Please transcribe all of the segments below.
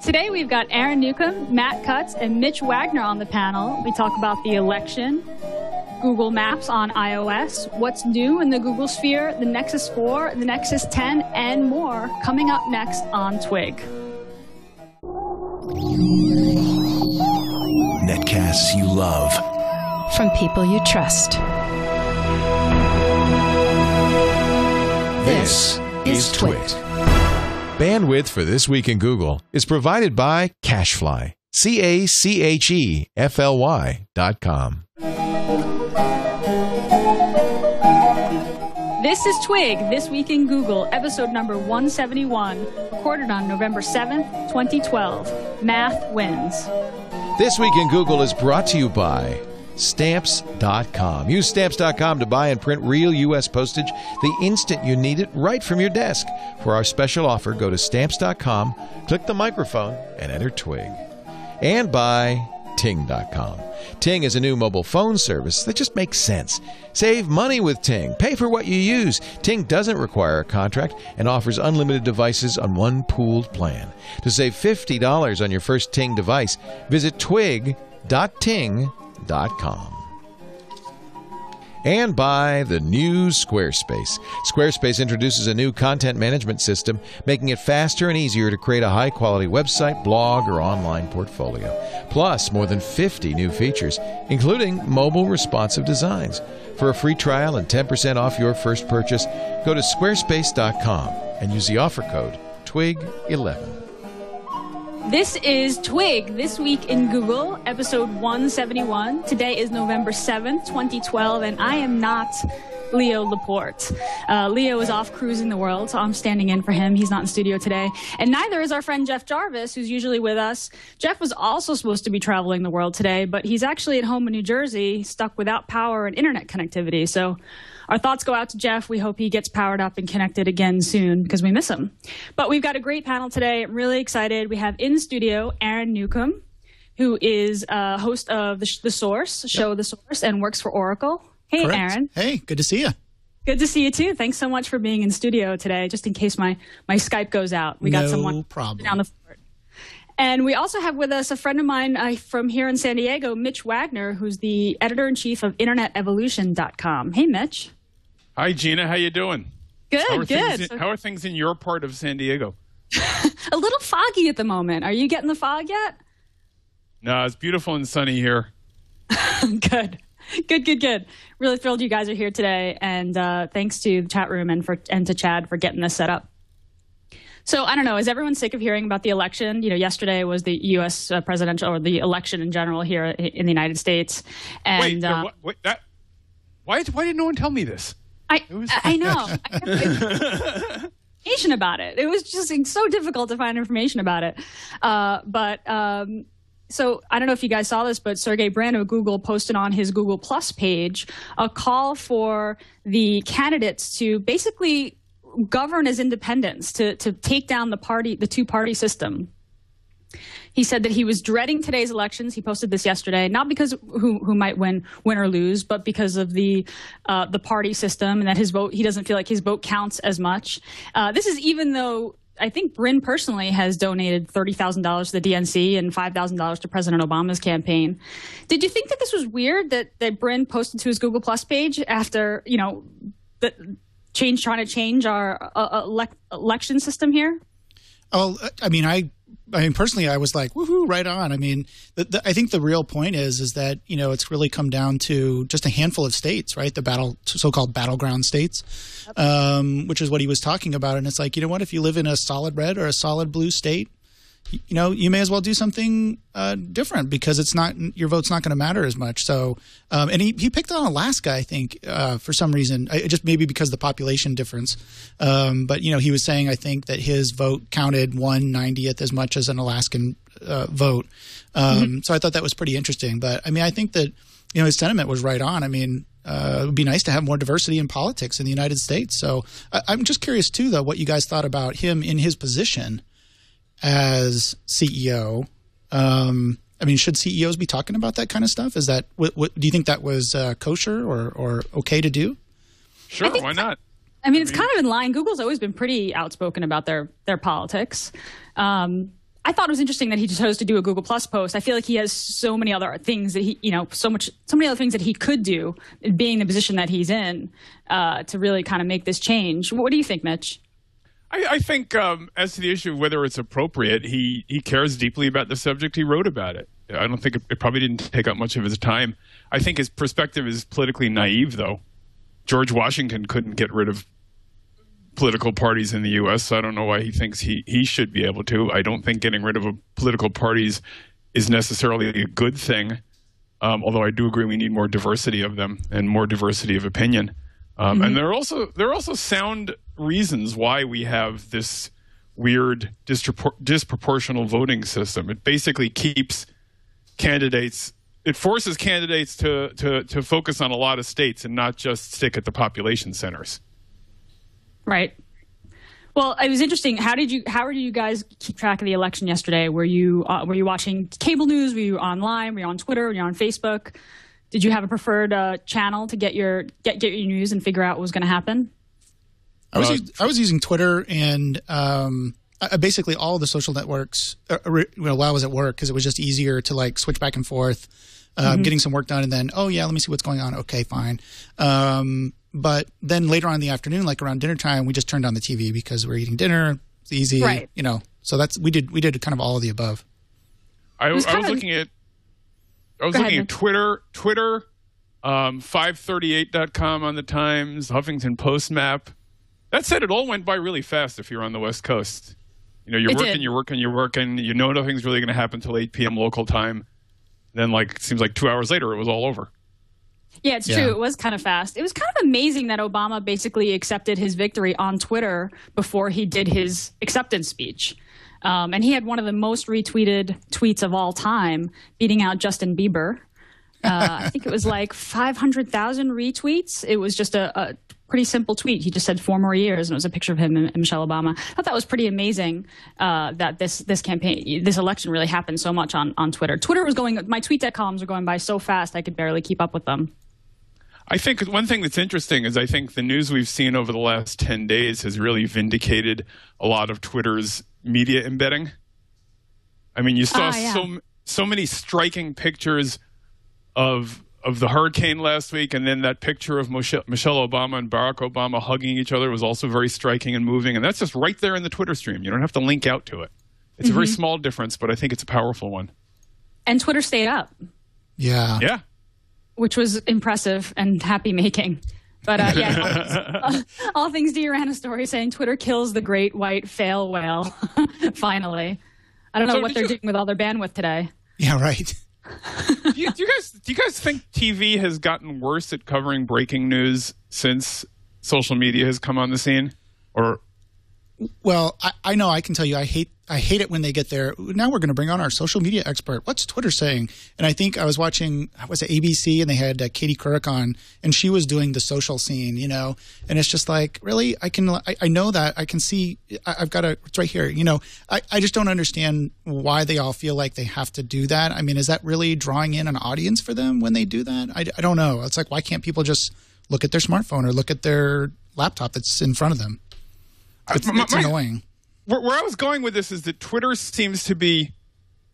Today we've got Aaron Newcomb, Matt Cutts, and Mitch Wagner on the panel. We talk about the election, Google Maps on iOS, what's new in the Google sphere, the Nexus 4, the Nexus 10, and more coming up next on TWiT. Netcasts you love. From people you trust. This is TWiT. Bandwidth for This Week in Google is provided by Cachefly. CACHEFLY.com. This is TWiT, This Week in Google, episode number 171, recorded on November 7th, 2012. Math wins. This Week in Google is brought to you by Stamps.com. Use Stamps.com to buy and print real U.S. postage the instant you need it right from your desk. For our special offer, go to Stamps.com, click the microphone, and enter TWiT. And by Ting.com. Ting is a new mobile phone service that just makes sense. Save money with Ting. Pay for what you use. Ting doesn't require a contract and offers unlimited devices on one pooled plan. To save $50 on your first Ting device, visit twig.ting.com. And by the new Squarespace. Squarespace introduces a new content management system, making it faster and easier to create a high-quality website, blog, or online portfolio. Plus, more than 50 new features, including mobile responsive designs. For a free trial and 10% off your first purchase, go to squarespace.com and use the offer code TWIG11. This is TWiT, This Week in Google, episode 171. Today is November 7th, 2012, and I am not Leo Laporte. Leo is off cruising the world, so I'm standing in for him. He's not in studio today. And neither is our friend Jeff Jarvis, who's usually with us. Jeff was also supposed to be traveling the world today, but he's actually at home in New Jersey, stuck without power and internet connectivity. So our thoughts go out to Jeff. We hope he gets powered up and connected again soon because we miss him. But we've got a great panel today. I'm really excited. We have in studio Aaron Newcomb, who is host of The Source, show The Source, and works for Oracle. Hey, Correct. Aaron. Hey, good to see you. Good to see you, too. Thanks so much for being in studio today, just in case my Skype goes out. We got someone problem. down the floor. And we also have with us a friend of mine from here in San Diego, Mitch Wagner, who's the editor-in-chief of InternetEvolution.com. Hey, Mitch. Hi, Gina. How you doing? Good, How are things in your part of San Diego? A little foggy at the moment. Are you getting the fog yet? No, it's beautiful and sunny here. Good. Really thrilled you guys are here today, and thanks to the chat room and to Chad for getting this set up. So I don't know, is everyone sick of hearing about the election? You know, yesterday was the U.S. presidential, or the election in general here in the United States. And why did no one tell me this? I know. I have information about it. It was just so difficult to find information about it. So I don't know if you guys saw this, but Sergey Brin of Google posted on his Google Plus page a call for the candidates to basically govern as independents, to take down the two-party system. He said that he was dreading today's elections. He posted this yesterday, not because who might win or lose, but because of the party system and that he doesn't feel like his vote counts as much. This is even though I think Brin personally has donated $30,000 to the DNC and $5,000 to President Obama's campaign. Did you think that this was weird that Brin posted to his Google Plus page after, trying to change our election system here? Oh, I mean, personally, I was like, woohoo, right on. I mean, I think the real point is that, it's really come down to just a handful of states, right? The so-called battleground states, which is what he was talking about. And it's like, you know what, if you live in a solid red or a solid blue state, you may as well do something different because your vote's not going to matter as much. So, and he picked on Alaska, I think, for some reason, just maybe because of the population difference. But he was saying, I think, that his vote counted 1/90th as much as an Alaskan vote. So I thought that was pretty interesting. But I mean, I think that his sentiment was right on. I mean, it would be nice to have more diversity in politics in the United States. So I'm just curious too, though, what you guys thought about him in his position as CEO. I mean, should CEOs be talking about that kind of stuff? Is that what do you think that was kosher or okay to do? Sure, why not? I mean, it's kind of in line. Google's always been pretty outspoken about their politics. I thought it was interesting that he chose to do a Google Plus post. I feel like he has so many other things that so many other things that he could do, being the position that he's in, to really kind of make this change. What do you think, Mitch? I think as to the issue of whether it's appropriate, he cares deeply about the subject. He wrote about it. I don't think it probably didn't take up much of his time. I think his perspective is politically naive, though. George Washington couldn't get rid of political parties in the U.S., so I don't know why he thinks he should be able to. I don't think getting rid of political parties is necessarily a good thing, although I do agree we need more diversity of them and more diversity of opinion. And there are also sound reasons why we have this weird disproportional voting system. It basically keeps candidates. It forces candidates to focus on a lot of states and not just stick at the population centers. Right. Well, it was interesting. How did you guys keep track of the election yesterday? Were you watching cable news? Were you online? Were you on Twitter? Were you on Facebook? Did you have a preferred channel to get your news and figure out what was going to happen? I was using Twitter and basically all of the social networks while I was at work, because it was just easier to like switch back and forth, getting some work done, and then let me see what's going on. Okay, fine. But then later on in the afternoon, like around dinner time, we just turned on the TV because we're eating dinner. It's easy, right? So we did kind of all of the above. I was looking at Twitter, 538.com on the Times, Huffington Post map. That said, it all went by really fast if you're on the West Coast. You're working. You know nothing's really going to happen until 8 p.m. local time. Then, it seems like 2 hours later, it was all over. Yeah, it's true. It was kind of fast. It was kind of amazing that Obama basically accepted his victory on Twitter before he did his acceptance speech. And he had one of the most retweeted tweets of all time, beating out Justin Bieber. I think it was like 500,000 retweets. It was just a pretty simple tweet. He just said 4 more years, and it was a picture of him and Michelle Obama. I thought that was pretty amazing that this election really happened so much on Twitter. My TweetDeck columns were going by so fast I could barely keep up with them. I think one thing that's interesting is I think the news we've seen over the last 10 days has really vindicated a lot of Twitter's media embedding. I mean, you saw so many striking pictures of the hurricane last week, and then that picture of Michelle Obama and Barack Obama hugging each other was also very striking and moving, and that's just right there in the Twitter stream. You don't have to link out to it. It's a very small difference, but I think it's a powerful one. And Twitter stayed up. Yeah. Yeah. Which was impressive and happy-making. But all things Diorana story saying Twitter kills the great white fail whale. Finally. I don't know what they're doing with all their bandwidth today. Yeah, right. Do you guys think TV has gotten worse at covering breaking news since social media has come on the scene? Or well, I know I can tell you I hate it when they get there. Now we're going to bring on our social media expert. What's Twitter saying? And I think I was watching, was it ABC, and they had Katie Couric on, and she was doing the social scene, and it's just like, really? I know that. I can see, I've got it's right here. I just don't understand why they all feel like they have to do that. I mean, is that really drawing in an audience for them when they do that? I don't know. It's like, why can't people just look at their smartphone or look at their laptop that's in front of them? It's annoying. Where I was going with this is that Twitter seems to be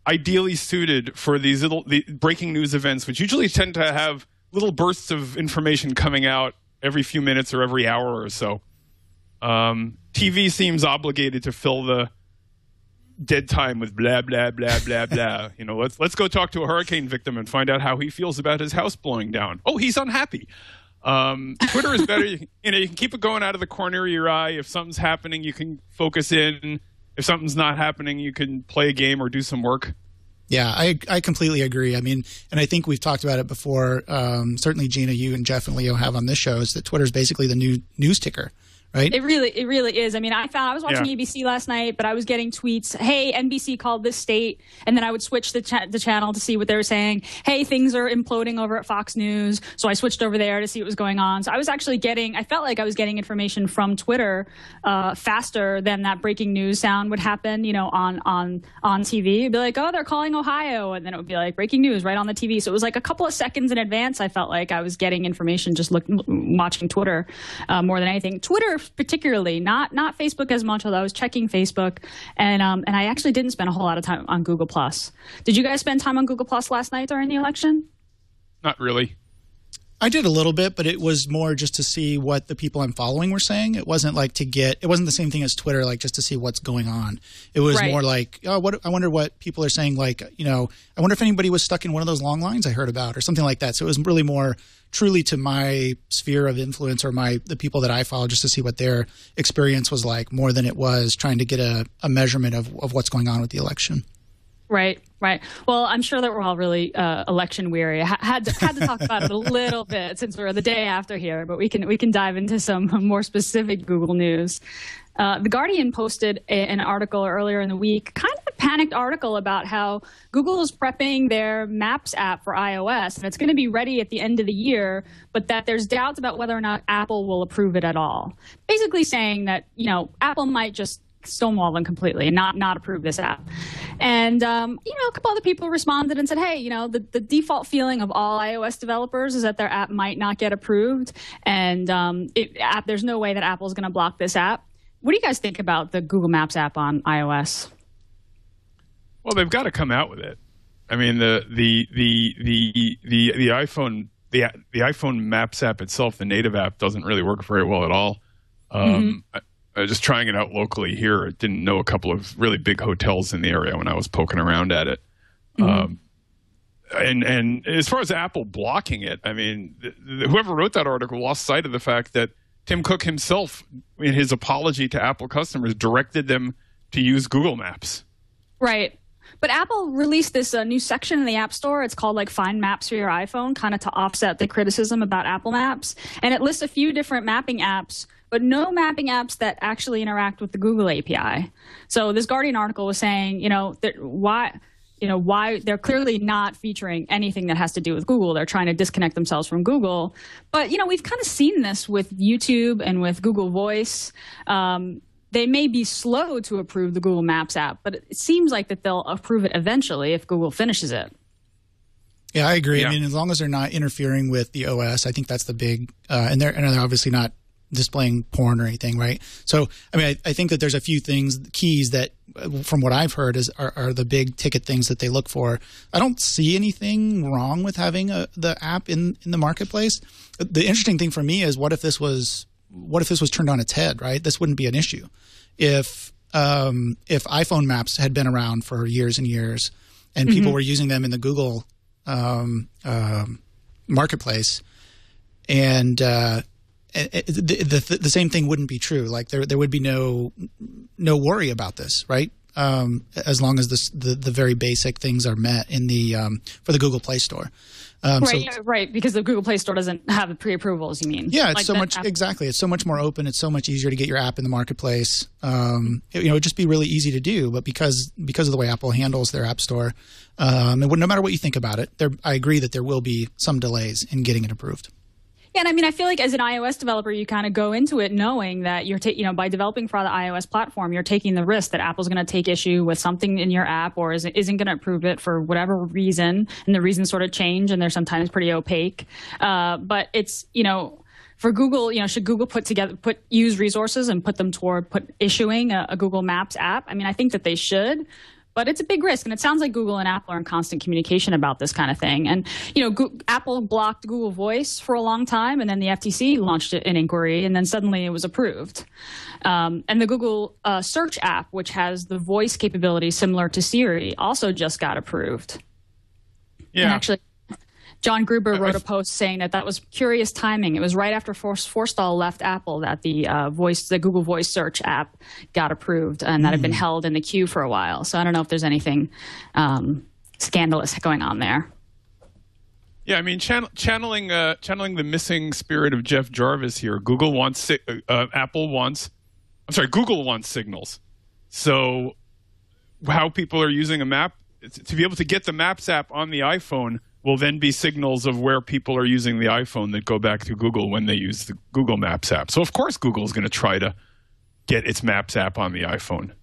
ideally suited for the breaking news events, which usually tend to have little bursts of information coming out every few minutes or every hour or so. TV seems obligated to fill the dead time with blah, blah, blah, blah, blah. Let's go talk to a hurricane victim and find out how he feels about his house blowing down. Oh, he's unhappy. Twitter is better. You can keep it going out of the corner of your eye. If something's happening, you can focus in. If something's not happening, you can play a game or do some work. Yeah, I completely agree. I mean, and I think we've talked about it before. Certainly, Gina, you and Jeff and Leo have on this show is that Twitter is basically the new news ticker. Right? It really is. I mean, I was watching ABC last night, but I was getting tweets. Hey, NBC called this state, and then I would switch the channel to see what they were saying. Hey, things are imploding over at Fox News, so I switched over there to see what was going on. So I was actually I felt like I was getting information from Twitter faster than that breaking news sound would happen. On TV, it'd be like, oh, they're calling Ohio, and then it would be like breaking news right on the TV. So it was like a couple of seconds in advance. I felt like I was getting information just watching Twitter more than anything. Twitter particularly, not Facebook as much, although I was checking Facebook, and I actually didn't spend a whole lot of time on Google+. Did you guys spend time on Google+ last night during the election? Not really. I did a little bit, but it was more just to see what the people I'm following were saying. It wasn't like it wasn't the same thing as Twitter, like just to see what's going on. It was more like, I wonder what people are saying. Like, I wonder if anybody was stuck in one of those long lines I heard about or something like that. So it was really more truly to my sphere of influence or the people that I follow, just to see what their experience was like, more than it was trying to get a measurement of what's going on with the election. Right. Well, I'm sure that we're all really election weary. Had to talk about it a little bit since we're the day after here, but we can dive into some more specific Google news. The Guardian posted an article earlier in the week, kind of a panicked article about how Google is prepping their Maps app for iOS, and it's going to be ready at the end of the year, but that there's doubts about whether or not Apple will approve it at all. Basically saying that, Apple might just stonewall them completely and not approve this app. And, a couple other people responded and said, hey, the default feeling of all iOS developers is that their app might not get approved. And there's no way that Apple's going to block this app. What do you guys think about the Google Maps app on iOS? Well, they've got to come out with it. I mean, the iPhone Maps app itself, the native app, doesn't really work very well at all. Just trying it out locally here, I didn't know a couple of really big hotels in the area when I was poking around at it. And as far as Apple blocking it, I mean, whoever wrote that article lost sight of the fact that Tim Cook himself, in his apology to Apple customers, directed them to use Google Maps. Right. But Apple released this new section in the App Store. It's called Find Maps for your iPhone, kind of to offset the criticism about Apple Maps. And it lists a few different mapping apps, but no mapping apps that actually interact with the Google API. So this Guardian article was saying, why they're clearly not featuring anything that has to do with Google. They're trying to disconnect themselves from Google. But, we've kind of seen this with YouTube and with Google Voice. They may be slow to approve the Google Maps app, but it seems like that they'll approve it eventually if Google finishes it. Yeah, I agree. Yeah. I mean, as long as they're not interfering with the OS, I think that's the big and they're obviously not displaying porn or anything, right? So, I mean, I think that there's a few keys that, from what I've heard, are the big ticket things that they look for. I don't see anything wrong with having the app in the marketplace. The interesting thing for me is what if this was turned on its head, right? This wouldn't be an issue. If iPhone Maps had been around for years and years, and people were using them in the Google marketplace, and the same thing wouldn't be true. Like there would be no worry about this, right? As long as the very basic things are met in for the Google Play Store. Right, because the Google Play Store doesn't have the pre-approvals, you mean? Yeah, it's exactly. It's so much more open. It's so much easier to get your app in the marketplace. It'd just be really easy to do. But because of the way Apple handles their App Store, and no matter what you think about it, I agree that there will be some delays in getting it approved. Yeah, and I mean, I feel like as an iOS developer, you kind of go into it knowing that you're, by developing for the iOS platform, you're taking the risk that Apple's going to take issue with something in your app or isn't going to approve it for whatever reason, and the reasons sort of change, and they're sometimes pretty opaque. But it's, for Google, should Google use resources and put them toward issuing a Google Maps app? I mean, I think that they should. But it's a big risk, and it sounds like Google and Apple are in constant communication about this kind of thing. And, Apple blocked Google Voice for a long time, and then the FTC launched an inquiry, and then suddenly it was approved. And the Google Search app, which has the voice capability similar to Siri, also just got approved. Yeah. And actually, John Gruber wrote a post saying that was curious timing. It was right after Forstall left Apple that the Google Voice Search app got approved, and that had been held in the queue for a while. So I don't know if there's anything scandalous going on there. Yeah, I mean, channeling the missing spirit of Jeff Jarvis here. Google wants signals. So how people are using a map, to be able to get the Maps app on the iPhone will then be signals of where people are using the iPhone that go back to Google when they use the Google Maps app. So, of course, Google is going to try to get its Maps app on the iPhone.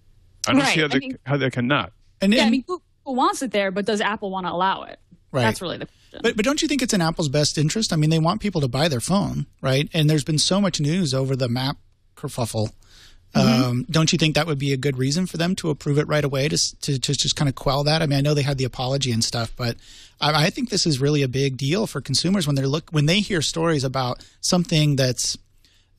I don't see how they cannot. Google wants it there, but does Apple want to allow it? Right. That's really the question. But don't you think it's in Apple's best interest? I mean, they want people to buy their phone, right? And there's been so much news over the map kerfuffle. Don't you think that would be a good reason for them to approve it right away to just kind of quell that? I mean, I know they had the apology and stuff, but I think this is really a big deal for consumers when they hear stories about something that's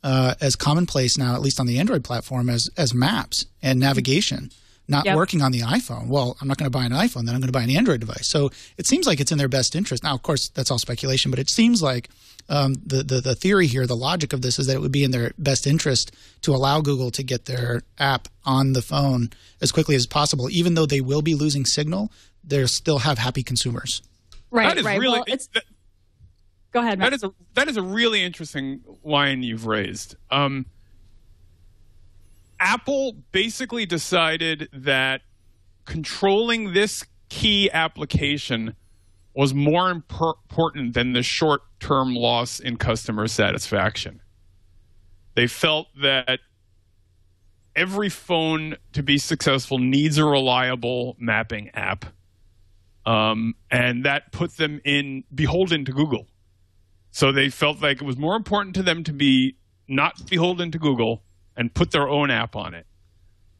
as commonplace now, at least on the Android platform, as maps and navigation. Not working on the iPhone. Well, I'm not going to buy an iPhone, then I'm going to buy an Android device. So it seems like it's in their best interest. Now, of course, that's all speculation, but it seems like the theory here, the logic of this is that it would be in their best interest to allow Google to get their app on the phone as quickly as possible. Even though they will be losing signal, they'll still have happy consumers. Right, that is right. Really, well, go ahead, Matt. That is a really interesting line you've raised. Apple basically decided that controlling this key application was more important than the short-term loss in customer satisfaction. They felt that every phone to be successful needs a reliable mapping app, and that put them in beholden to Google. So they felt like it was more important to them to be not beholden to Google and put their own app on it.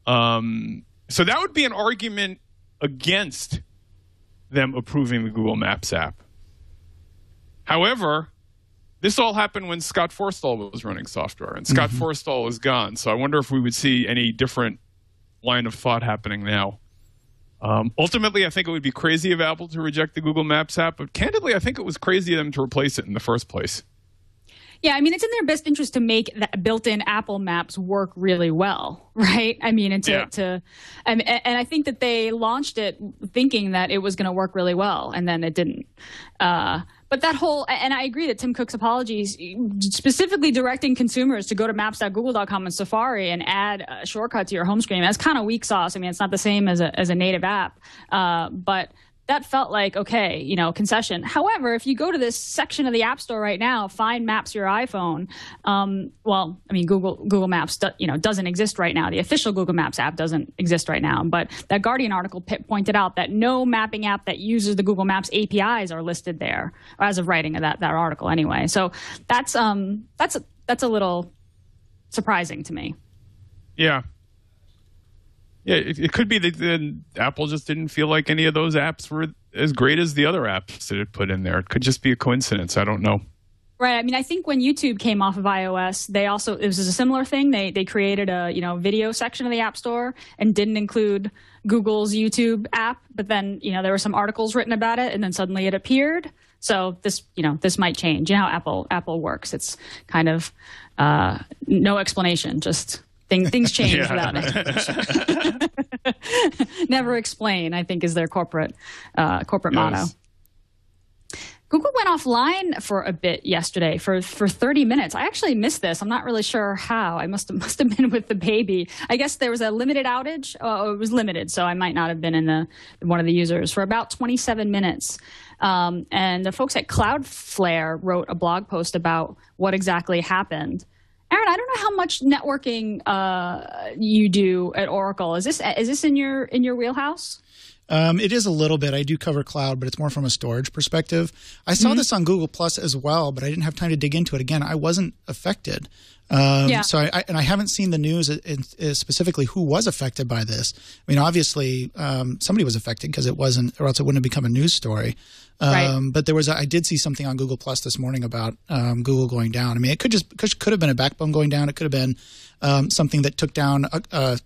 So that would be an argument against them approving the Google Maps app. However, this all happened when Scott Forstall was running software, and Scott Forstall is gone. So I wonder if we would see any different line of thought happening now. Ultimately, I think it would be crazy of Apple to reject the Google Maps app, but candidly, I think it was crazy of them to replace it in the first place. Yeah, I mean, it's in their best interest to make that built-in Apple Maps work really well, right? I mean, and I think that they launched it thinking that it was going to work really well, and then it didn't. But that whole, and I agree that Tim Cook's apologies, specifically directing consumers to go to maps.google.com and Safari and add a shortcut to your home screen, that's kind of weak sauce. I mean, it's not the same as a native app, but that felt like, okay, concession. However, if you go to this section of the App Store right now, find Maps your iPhone. Well, I mean, Google Maps, doesn't exist right now. The official Google Maps app doesn't exist right now. But that Guardian article pointed out that no mapping app that uses the Google Maps APIs are listed there, as of writing of that article anyway. So that's a little surprising to me. Yeah. Yeah, it could be that Apple just didn't feel like any of those apps were as great as the other apps that it put in there. It could just be a coincidence. I don't know. Right. I mean, I think when YouTube came off of iOS, it was a similar thing. They created a video section of the App Store and didn't include Google's YouTube app. But then there were some articles written about it, and then suddenly it appeared. So this might change. You know how Apple works. It's kind of no explanation, just. Things change without explanation. Never explain, I think, is their corporate motto. Google went offline for a bit yesterday for 30 minutes. I actually missed this. I'm not really sure how. I must have been with the baby. I guess there was a limited outage. It was limited, so I might not have been in one of the users for about 27 minutes. And the folks at Cloudflare wrote a blog post about what exactly happened. Aaron, I don't know how much networking you do at Oracle. Is this in your wheelhouse? It is a little bit. I do cover cloud, but it's more from a storage perspective. I saw this on Google Plus as well, but I didn't have time to dig into it. Again, I wasn't affected. So I haven't seen the news specifically who was affected by this. I mean, obviously, somebody was affected because it wasn't, or else it wouldn't have become a news story. Right. But I did see something on Google Plus this morning about Google going down. I mean, it could have been a backbone going down. It could have been something that took down a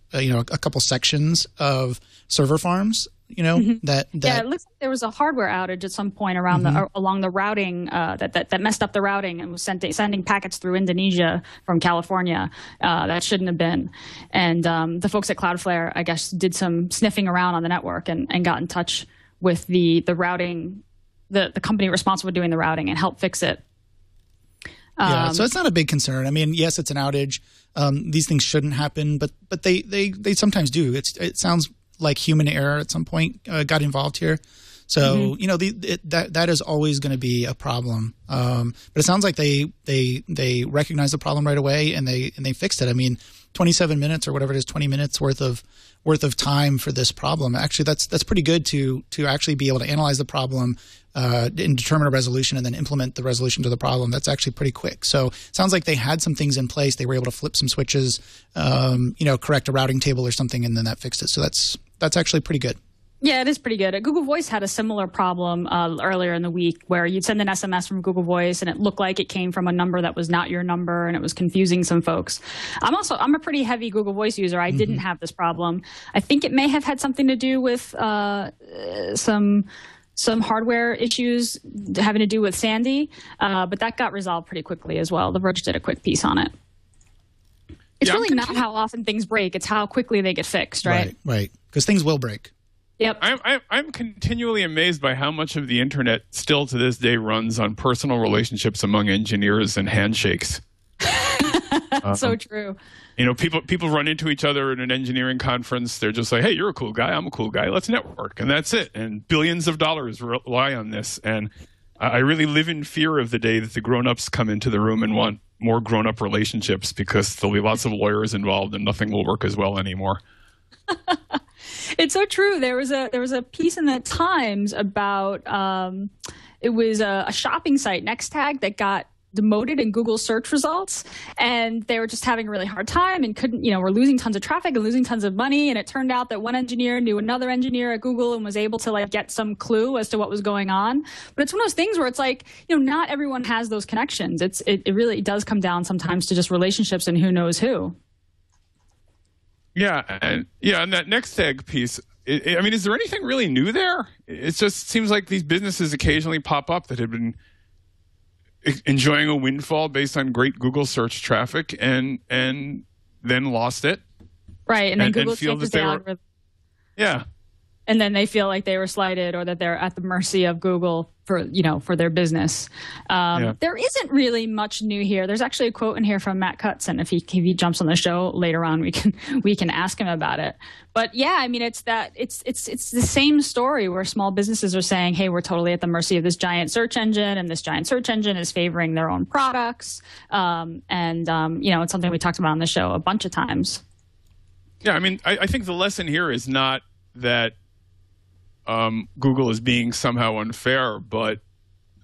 couple sections of server farms. That it looks like there was a hardware outage at some point around along the routing that messed up the routing and was sending packets through Indonesia from California that shouldn't have been. And the folks at Cloudflare, I guess, did some sniffing around on the network and got in touch with the routing, the company responsible for doing the routing, and helped fix it. So it's not a big concern. I mean, yes, it's an outage. These things shouldn't happen, but they sometimes do. It sounds like human error at some point got involved here. So, that is always going to be a problem. But it sounds like they recognized the problem right away and they fixed it. I mean, 27 minutes or whatever it is, 20 minutes worth of time for this problem. Actually, that's pretty good to actually be able to analyze the problem and determine a resolution and then implement the resolution to the problem. That's actually pretty quick. So it sounds like they had some things in place. They were able to flip some switches, correct a routing table or something, and then that fixed it. So that's actually pretty good. Yeah, it is pretty good. Google Voice had a similar problem earlier in the week where you'd send an SMS from Google Voice and it looked like it came from a number that was not your number, and it was confusing some folks. I'm a pretty heavy Google Voice user. I didn't have this problem. I think it may have had something to do with some hardware issues having to do with Sandy, but that got resolved pretty quickly as well. The Verge did a quick piece on it. It's really not how often things break; it's how quickly they get fixed, right? Right. Because things will break. Yep. I'm continually amazed by how much of the internet still to this day runs on personal relationships among engineers and handshakes. So true. People run into each other at an engineering conference. They're just like, "Hey, you're a cool guy. I'm a cool guy. Let's network," and that's it. And billions of dollars rely on this. And I really live in fear of the day that the grown-ups come into the room and want more grown-up relationships, because there'll be lots of lawyers involved and nothing will work as well anymore. It's so true. There was a piece in the Times about it was a shopping site, Nextag, that got demoted in Google search results, and they were just having a really hard time and were losing tons of traffic and losing tons of money. And it turned out that one engineer knew another engineer at Google and was able to get some clue as to what was going on. But it's one of those things where it's not everyone has those connections. It really does come down sometimes to just relationships and who knows who. Yeah, and that Nextag piece, is there anything really new there? It just seems like these businesses occasionally pop up that have been enjoying a windfall based on great Google search traffic and then lost it. Right, and then Google changes the algorithm. Yeah. And then they feel like they were slighted or that they're at the mercy of Google for their business. There isn't really much new here. There's actually a quote in here from Matt Cutts, and if he jumps on the show later on, we can ask him about it. But yeah, it's the same story where small businesses are saying, "Hey, we're totally at the mercy of this giant search engine, and this giant search engine is favoring their own products." It's something we talked about on the show a bunch of times. Yeah, I think the lesson here is not that Google is being somehow unfair, but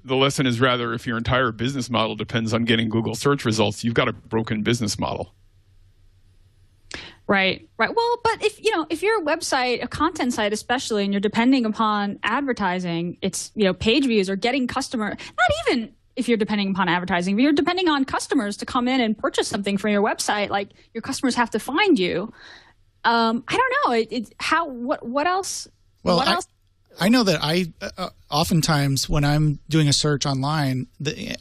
the lesson is rather, if your entire business model depends on getting Google search results, you've got a broken business model. Right. Well, but if you're a website, a content site especially, and you're depending upon advertising, it's, page views or getting customer, not even if you're depending upon advertising, but you're depending on customers to come in and purchase something from your website, your customers have to find you. I don't know. What else? Well, what else? I know that I oftentimes when I'm doing a search online,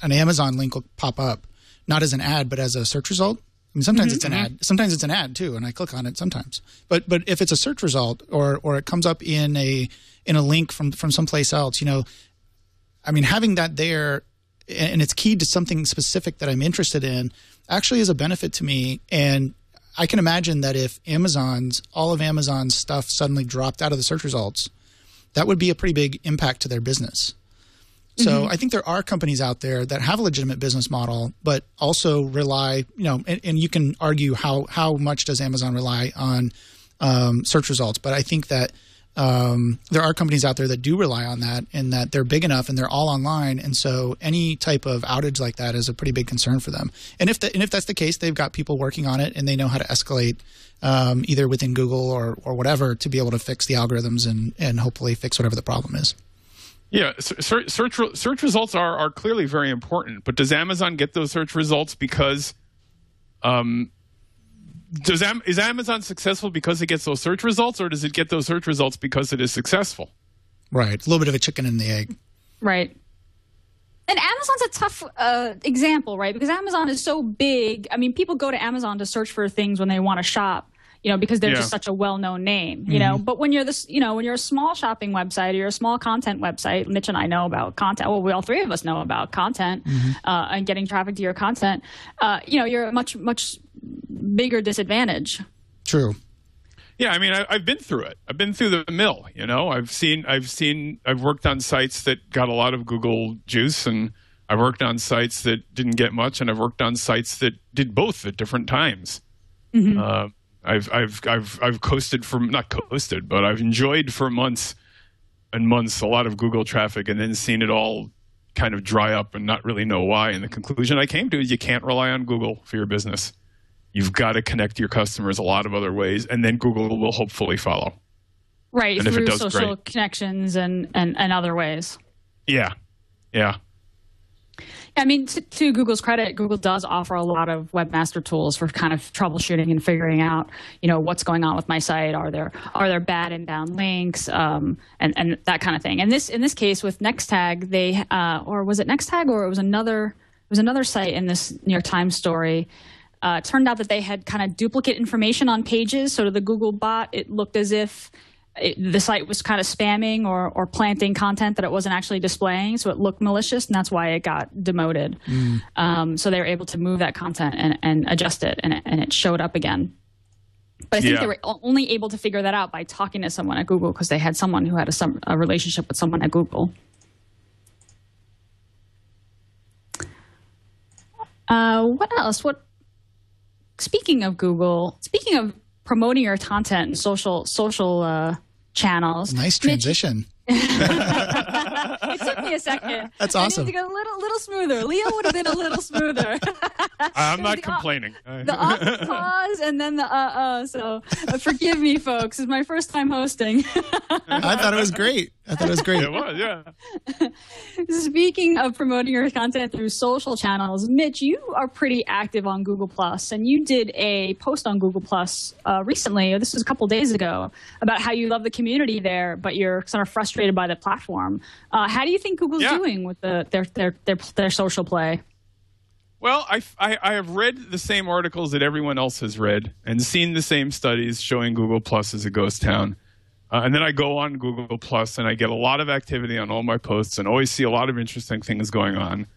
an Amazon link will pop up, not as an ad, but as a search result. Sometimes it's an ad. Sometimes it's an ad too, and I click on it sometimes. But if it's a search result or it comes up in a link from someplace else, having that there and it's keyed to something specific that I'm interested in actually is a benefit to me. And I can imagine that if all of Amazon's stuff suddenly dropped out of the search results, that would be a pretty big impact to their business. So I think there are companies out there that have a legitimate business model, but also rely, and you can argue how much does Amazon rely on search results. But I think that there are companies out there that do rely on that, and that they're big enough and they're all online. And so any type of outage like that is a pretty big concern for them. And if that's the case, they've got people working on it and they know how to escalate either within Google or whatever to be able to fix the algorithms and hopefully fix whatever the problem is. Yeah, search results are clearly very important, but does Amazon get those search results because is Amazon successful because it gets those search results, or does it get those search results because it is successful? Right, a little bit of a chicken and the egg. Right. And Amazon's a tough example, right? Because Amazon is so big. People go to Amazon to search for things when they want to shop, because they're just such a well-known name, But when you're when you're a small shopping website or you're a small content website, Mitch and I know about content. Well, we all three of us know about content and getting traffic to your content. You're a much, much bigger disadvantage. True. Yeah, I've been through it. I've been through the mill. I've worked on sites that got a lot of Google juice, and I've worked on sites that didn't get much, and I've worked on sites that did both at different times. Mm-hmm. I've coasted not coasted, but I've enjoyed for months and months a lot of Google traffic, and then seen it all kind of dry up and not really know why. And the conclusion I came to is you can't rely on Google for your business. You've got to connect your customers a lot of other ways, and then Google will hopefully follow. Right, and through social connections and other ways. Yeah. I mean, to Google's credit, Google does offer a lot of webmaster tools for kind of troubleshooting and figuring out, what's going on with my site. Are there bad inbound links, and that kind of thing. And in this case with Nextag, they or was it Nextag or it was another site in this New York Times story. It turned out that they had kind of duplicate information on pages. So to the Google bot, it looked as if the site was kind of spamming or planting content that it wasn't actually displaying, so it looked malicious, and that's why it got demoted. So they were able to move that content and adjust it, and it showed up again. But I think they were only able to figure that out by talking to someone at Google, because they had someone who had a relationship with someone at Google. What else? Speaking of Google, speaking of promoting your content in social channels. Nice transition. It took me a second. That's awesome. I need to go a little smoother. Leo would have been a little smoother. I'm not complaining. The pause and then the So forgive me, folks. It's my first time hosting. I thought it was great. It was, yeah. Speaking of promoting your content through social channels, Mitch, you are pretty active on Google+, and you did a post on Google+ recently, this was a couple days ago, about how you love the community there, but you're sort of frustrated by the platform. How do you think Google's doing with their social play? Well, I have read the same articles that everyone else has read and seen the same studies showing Google+ as a ghost town. And then I go on Google+ and I get a lot of activity on all my posts and always see a lot of interesting things going on.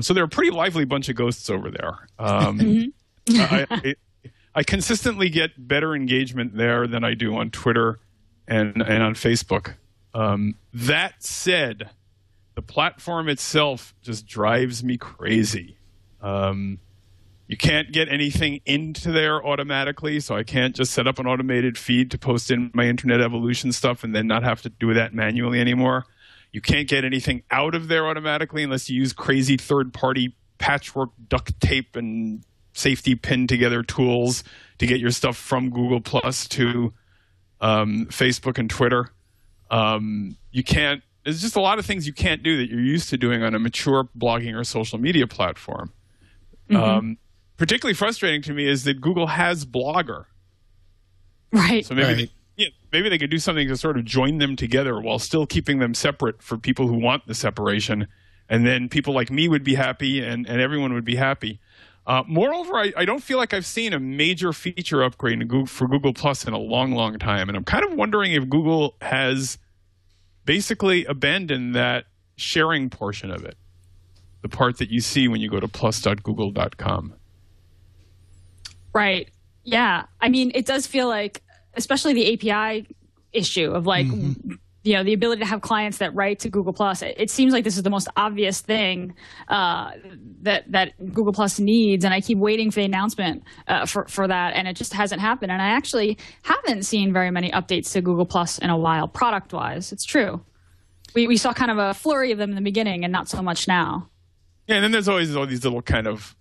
So they're a pretty lively bunch of ghosts over there. I consistently get better engagement there than I do on Twitter and on Facebook. That said, the platform itself just drives me crazy. You can't get anything into there automatically, so I can't just set up an automated feed to post in my Internet Evolution stuff and then not have to do that manually anymore. You can't get anything out of there automatically unless you use crazy third-party patchwork duct tape and safety pin-together tools to get your stuff from Google Plus to Facebook and Twitter. You can't. There's just a lot of things you can't do that you're used to doing on a mature blogging or social media platform. Particularly frustrating to me is that Google has Blogger. Right. So maybe they could do something to sort of join them together while still keeping them separate for people who want the separation. And then people like me would be happy and everyone would be happy. Moreover, I don't feel like I've seen a major feature upgrade for Google Plus in a long, long time. And I'm kind of wondering if Google has basically abandoned that sharing portion of it, the part that you see when you go to plus.google.com. Right. Yeah. I mean, it does feel like, especially the API issue of like, the ability to have clients that write to Google Plus. It seems like this is the most obvious thing that Google Plus needs, and I keep waiting for the announcement for that, and it just hasn't happened. And I actually haven't seen very many updates to Google Plus in a while, product-wise. It's true. We saw kind of a flurry of them in the beginning, and not so much now. Yeah, and then there's always all these little kind of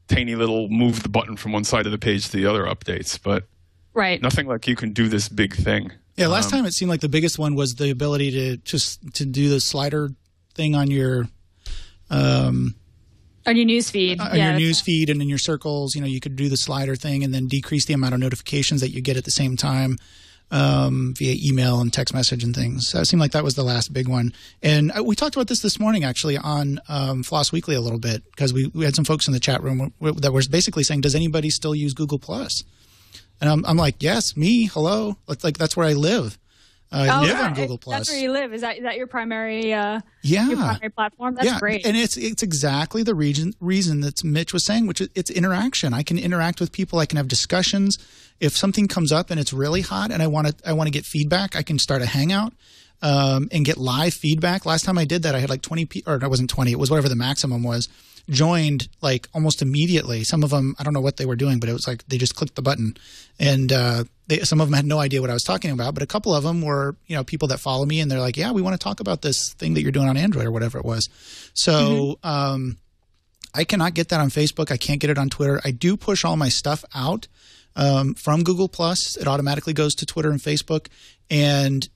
tiny little move the button from one side of the page to the other updates, but nothing like you can do this big thing. Yeah, last time it seemed like the biggest one was the ability to do the slider thing on your news feed. On your news feed and in your circles. You could do the slider thing and then decrease the amount of notifications that you get at the same time via email and text message and things. So it seemed like that was the last big one. And we talked about this morning actually on Floss Weekly a little bit, because we had some folks in the chat room that were basically saying, does anybody still use Google Plus? And I'm like, yes, me, hello. That's where I live. I live on Google Plus. That's where you live. Is that your primary? Your primary platform. That's great. And it's exactly the reason that Mitch was saying, which is it's interaction. I can interact with people. I can have discussions. If something comes up and it's really hot, and I want to get feedback, I can start a Hangout and get live feedback. Last time I did that, I had like 20 people, or it wasn't 20. It was whatever the maximum was. joined like almost immediately. Some of them, I don't know what they were doing, but it was like they just clicked the button, and some of them had no idea what I was talking about. But a couple of them were, people that follow me, and they're like, "Yeah, we want to talk about this thing that you're doing on Android or whatever it was." So I cannot get that on Facebook. I can't get it on Twitter. I do push all my stuff out from Google+. It automatically goes to Twitter and Facebook. And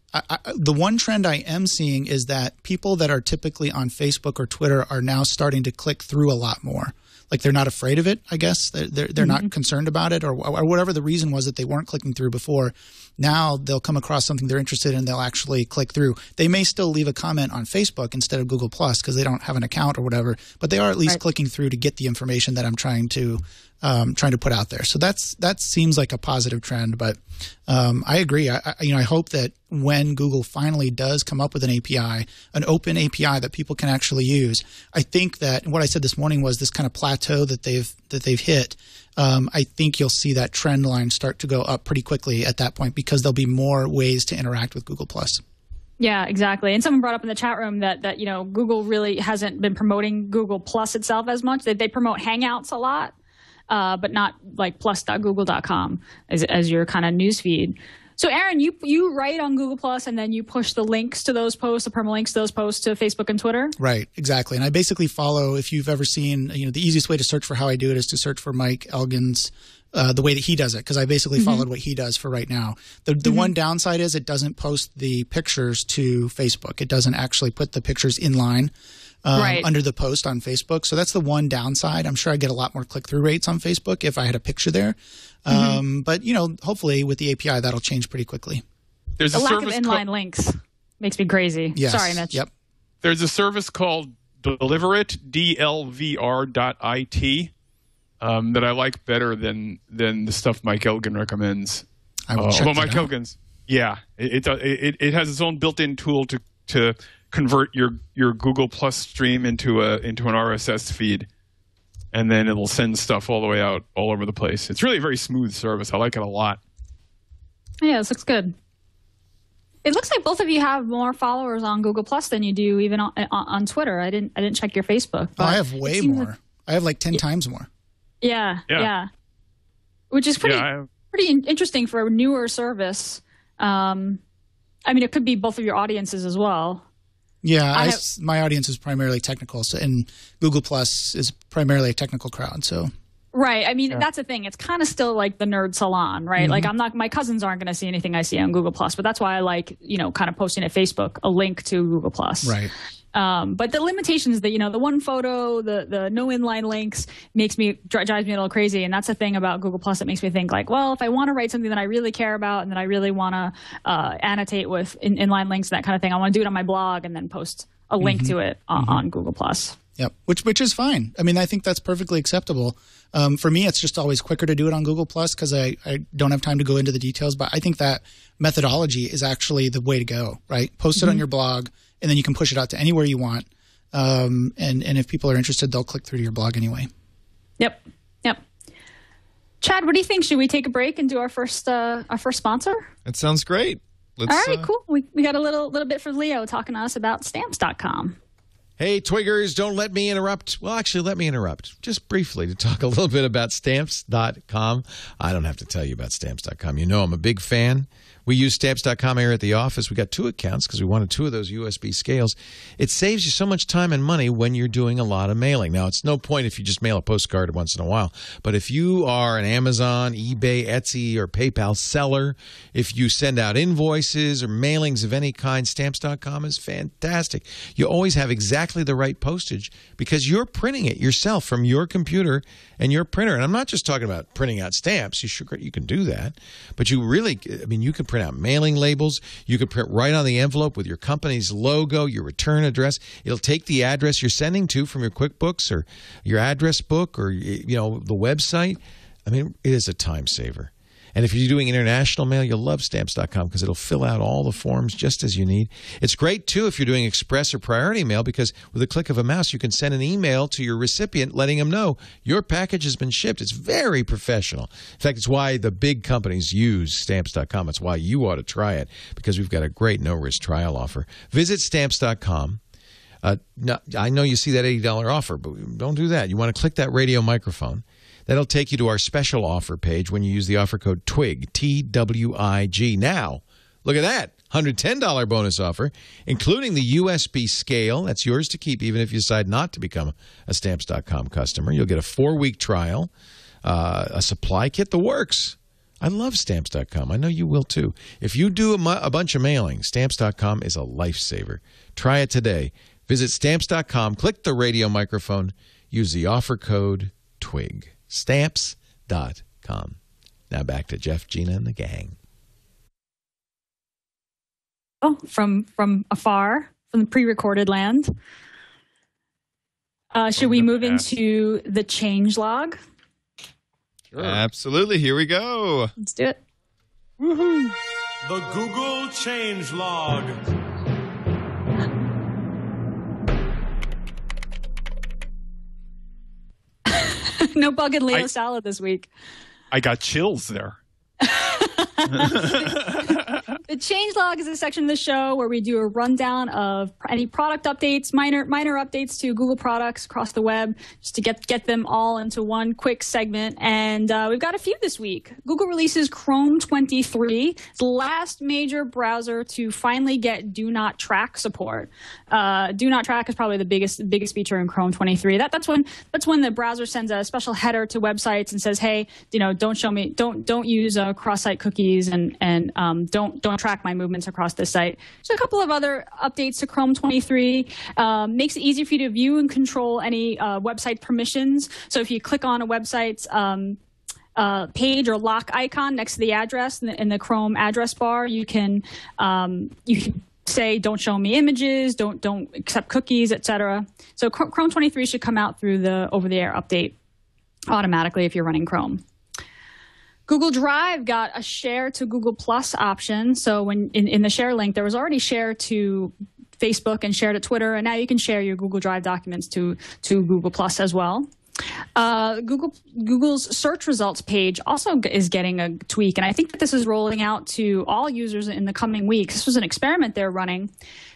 the one trend I am seeing is that people that are typically on Facebook or Twitter are now starting to click through a lot more. Like they're not afraid of it, I guess. They're not concerned about it, or whatever the reason was that they weren't clicking through before. Now they'll come across something they're interested in, they'll actually click through. They may still leave a comment on Facebook instead of Google+ because they don't have an account or whatever, but they are at least clicking through to get the information that I'm trying to put out there. So that seems like a positive trend, but I agree. I hope that when Google finally does come up with an API, an open API that people can actually use, I think that, and what I said this morning was this kind of plateau that they've hit. I think you'll see that trend line start to go up pretty quickly at that point because there'll be more ways to interact with Google+. Yeah, exactly. And someone brought up in the chat room that Google really hasn't been promoting Google+ itself as much. They promote Hangouts a lot. But not like plus.google.com as your kind of newsfeed. So, Aaron, you write on Google+, and then you push the links to those posts, the permalinks to those posts to Facebook and Twitter? Right, exactly. And I basically follow, if you've ever seen, the easiest way to search for how I do it is to search for Mike Elgin's, the way that he does it, because I basically followed what he does for right now. The one downside is it doesn't post the pictures to Facebook. It doesn't actually put the pictures in line. Under the post on Facebook. So that's the one downside. I'm sure I get a lot more click-through rates on Facebook if I had a picture there. But, hopefully with the API, that'll change pretty quickly. The lack of inline links makes me crazy. Yes. Sorry, Mitch. Yep. There's a service called Deliverit, DLVR.IT, that I like better than the stuff Mike Elgin recommends. I will check Mike Elgin's, it has its own built-in tool to convert your Google Plus stream into an RSS feed, and then it'll send stuff all the way out all over the place. It's really a very smooth service. I like it a lot. Yeah, this looks good. It looks like both of you have more followers on Google Plus than you do even on Twitter. I didn't check your Facebook. But I have way more. I have like 10 times more. Yeah. Which is pretty interesting for a newer service. It could be both of your audiences as well. Yeah, my audience is primarily technical, and Google Plus is primarily a technical crowd. So, right. That's the thing. It's kind of still like the nerd salon, right? Like my cousins aren't going to see anything I see on Google Plus, but that's why I like, kind of posting at Facebook a link to Google Plus. Right. But the limitations that, the one photo, the no inline links drives me a little crazy. And that's the thing about Google Plus that makes me think like, well, if I want to write something that I really care about and that I really want to annotate with inline links and that kind of thing, I want to do it on my blog and then post a link to it on Google Plus. Yep, which is fine. I think that's perfectly acceptable. For me, it's just always quicker to do it on Google Plus because I don't have time to go into the details. But I think that methodology is actually the way to go, right? Post it on your blog, and then you can push it out to anywhere you want. And if people are interested, they'll click through to your blog anyway. Yep. Chad, what do you think? Should we take a break and do our first sponsor? That sounds great. All right, cool. We got a little bit from Leo talking to us about Stamps.com. Hey, Twiggers, don't let me interrupt. Well, actually, let me interrupt just briefly to talk a little bit about Stamps.com. I don't have to tell you about Stamps.com. You know I'm a big fan. We use Stamps.com here at the office. We got 2 accounts because we wanted 2 of those USB scales. It saves you so much time and money when you're doing a lot of mailing. Now, it's no point if you just mail a postcard once in a while. But if you are an Amazon, eBay, Etsy, or PayPal seller, if you send out invoices or mailings of any kind, Stamps.com is fantastic. You always have exactly the right postage because you're printing it yourself from your computer and your printer. And I'm not just talking about printing out stamps. You can do that. But you really, you can print out mailing labels. You can print right on the envelope with your company's logo, your return address. It'll take the address you're sending to from your QuickBooks or your address book or the website. It is a time saver. And if you're doing international mail, you'll love Stamps.com because it'll fill out all the forms just as you need. It's great, too, if you're doing express or priority mail because with a click of a mouse, you can send an email to your recipient letting them know your package has been shipped. It's very professional. In fact, it's why the big companies use Stamps.com. It's why you ought to try it because we've got a great no-risk trial offer. Visit Stamps.com. No, I know you see that $80 offer, but don't do that. You want to click that radio microphone. That'll take you to our special offer page when you use the offer code TWIG, TWIG. Now, look at that. $110 bonus offer, including the USB scale. That's yours to keep even if you decide not to become a Stamps.com customer. You'll get a 4-week trial, a supply kit, the works. I love Stamps.com. I know you will too. If you do a bunch of mailing, Stamps.com is a lifesaver. Try it today. Visit Stamps.com, click the radio microphone, use the offer code TWIG. Stamps.com. Now back to Jeff, Gina, and the gang. Oh, from afar, from the pre-recorded land. Should we move into the changelog? Sure. Absolutely. Here we go. Let's do it. Woohoo! The Google changelog. No bug and Leo salad this week. I got chills there. The changelog is a section of the show where we do a rundown of any product updates, minor updates to Google products across the web, just to get them all into one quick segment. And we've got a few this week. Google releases Chrome 23. It's the last major browser to finally get Do Not Track support. Do Not Track is probably the biggest feature in Chrome 23. That's when the browser sends a special header to websites and says, hey, don't use cross-site cookies and don't track my movements across the site. So a couple of other updates to Chrome 23. Makes it easy for you to view and control any website permissions. So if you click on a website's page or lock icon next to the address in the Chrome address bar, you can say don't show me images, don't accept cookies, etc. So Chrome 23 should come out through the over-the-air update automatically if you're running Chrome. Google Drive got a share to Google Plus option. So when in the share link, there was already share to Facebook and share to Twitter, and now you can share your Google Drive documents to Google Plus as well. Google's search results page also is getting a tweak, and I think that this is rolling out to all users in the coming weeks. This was an experiment they're running.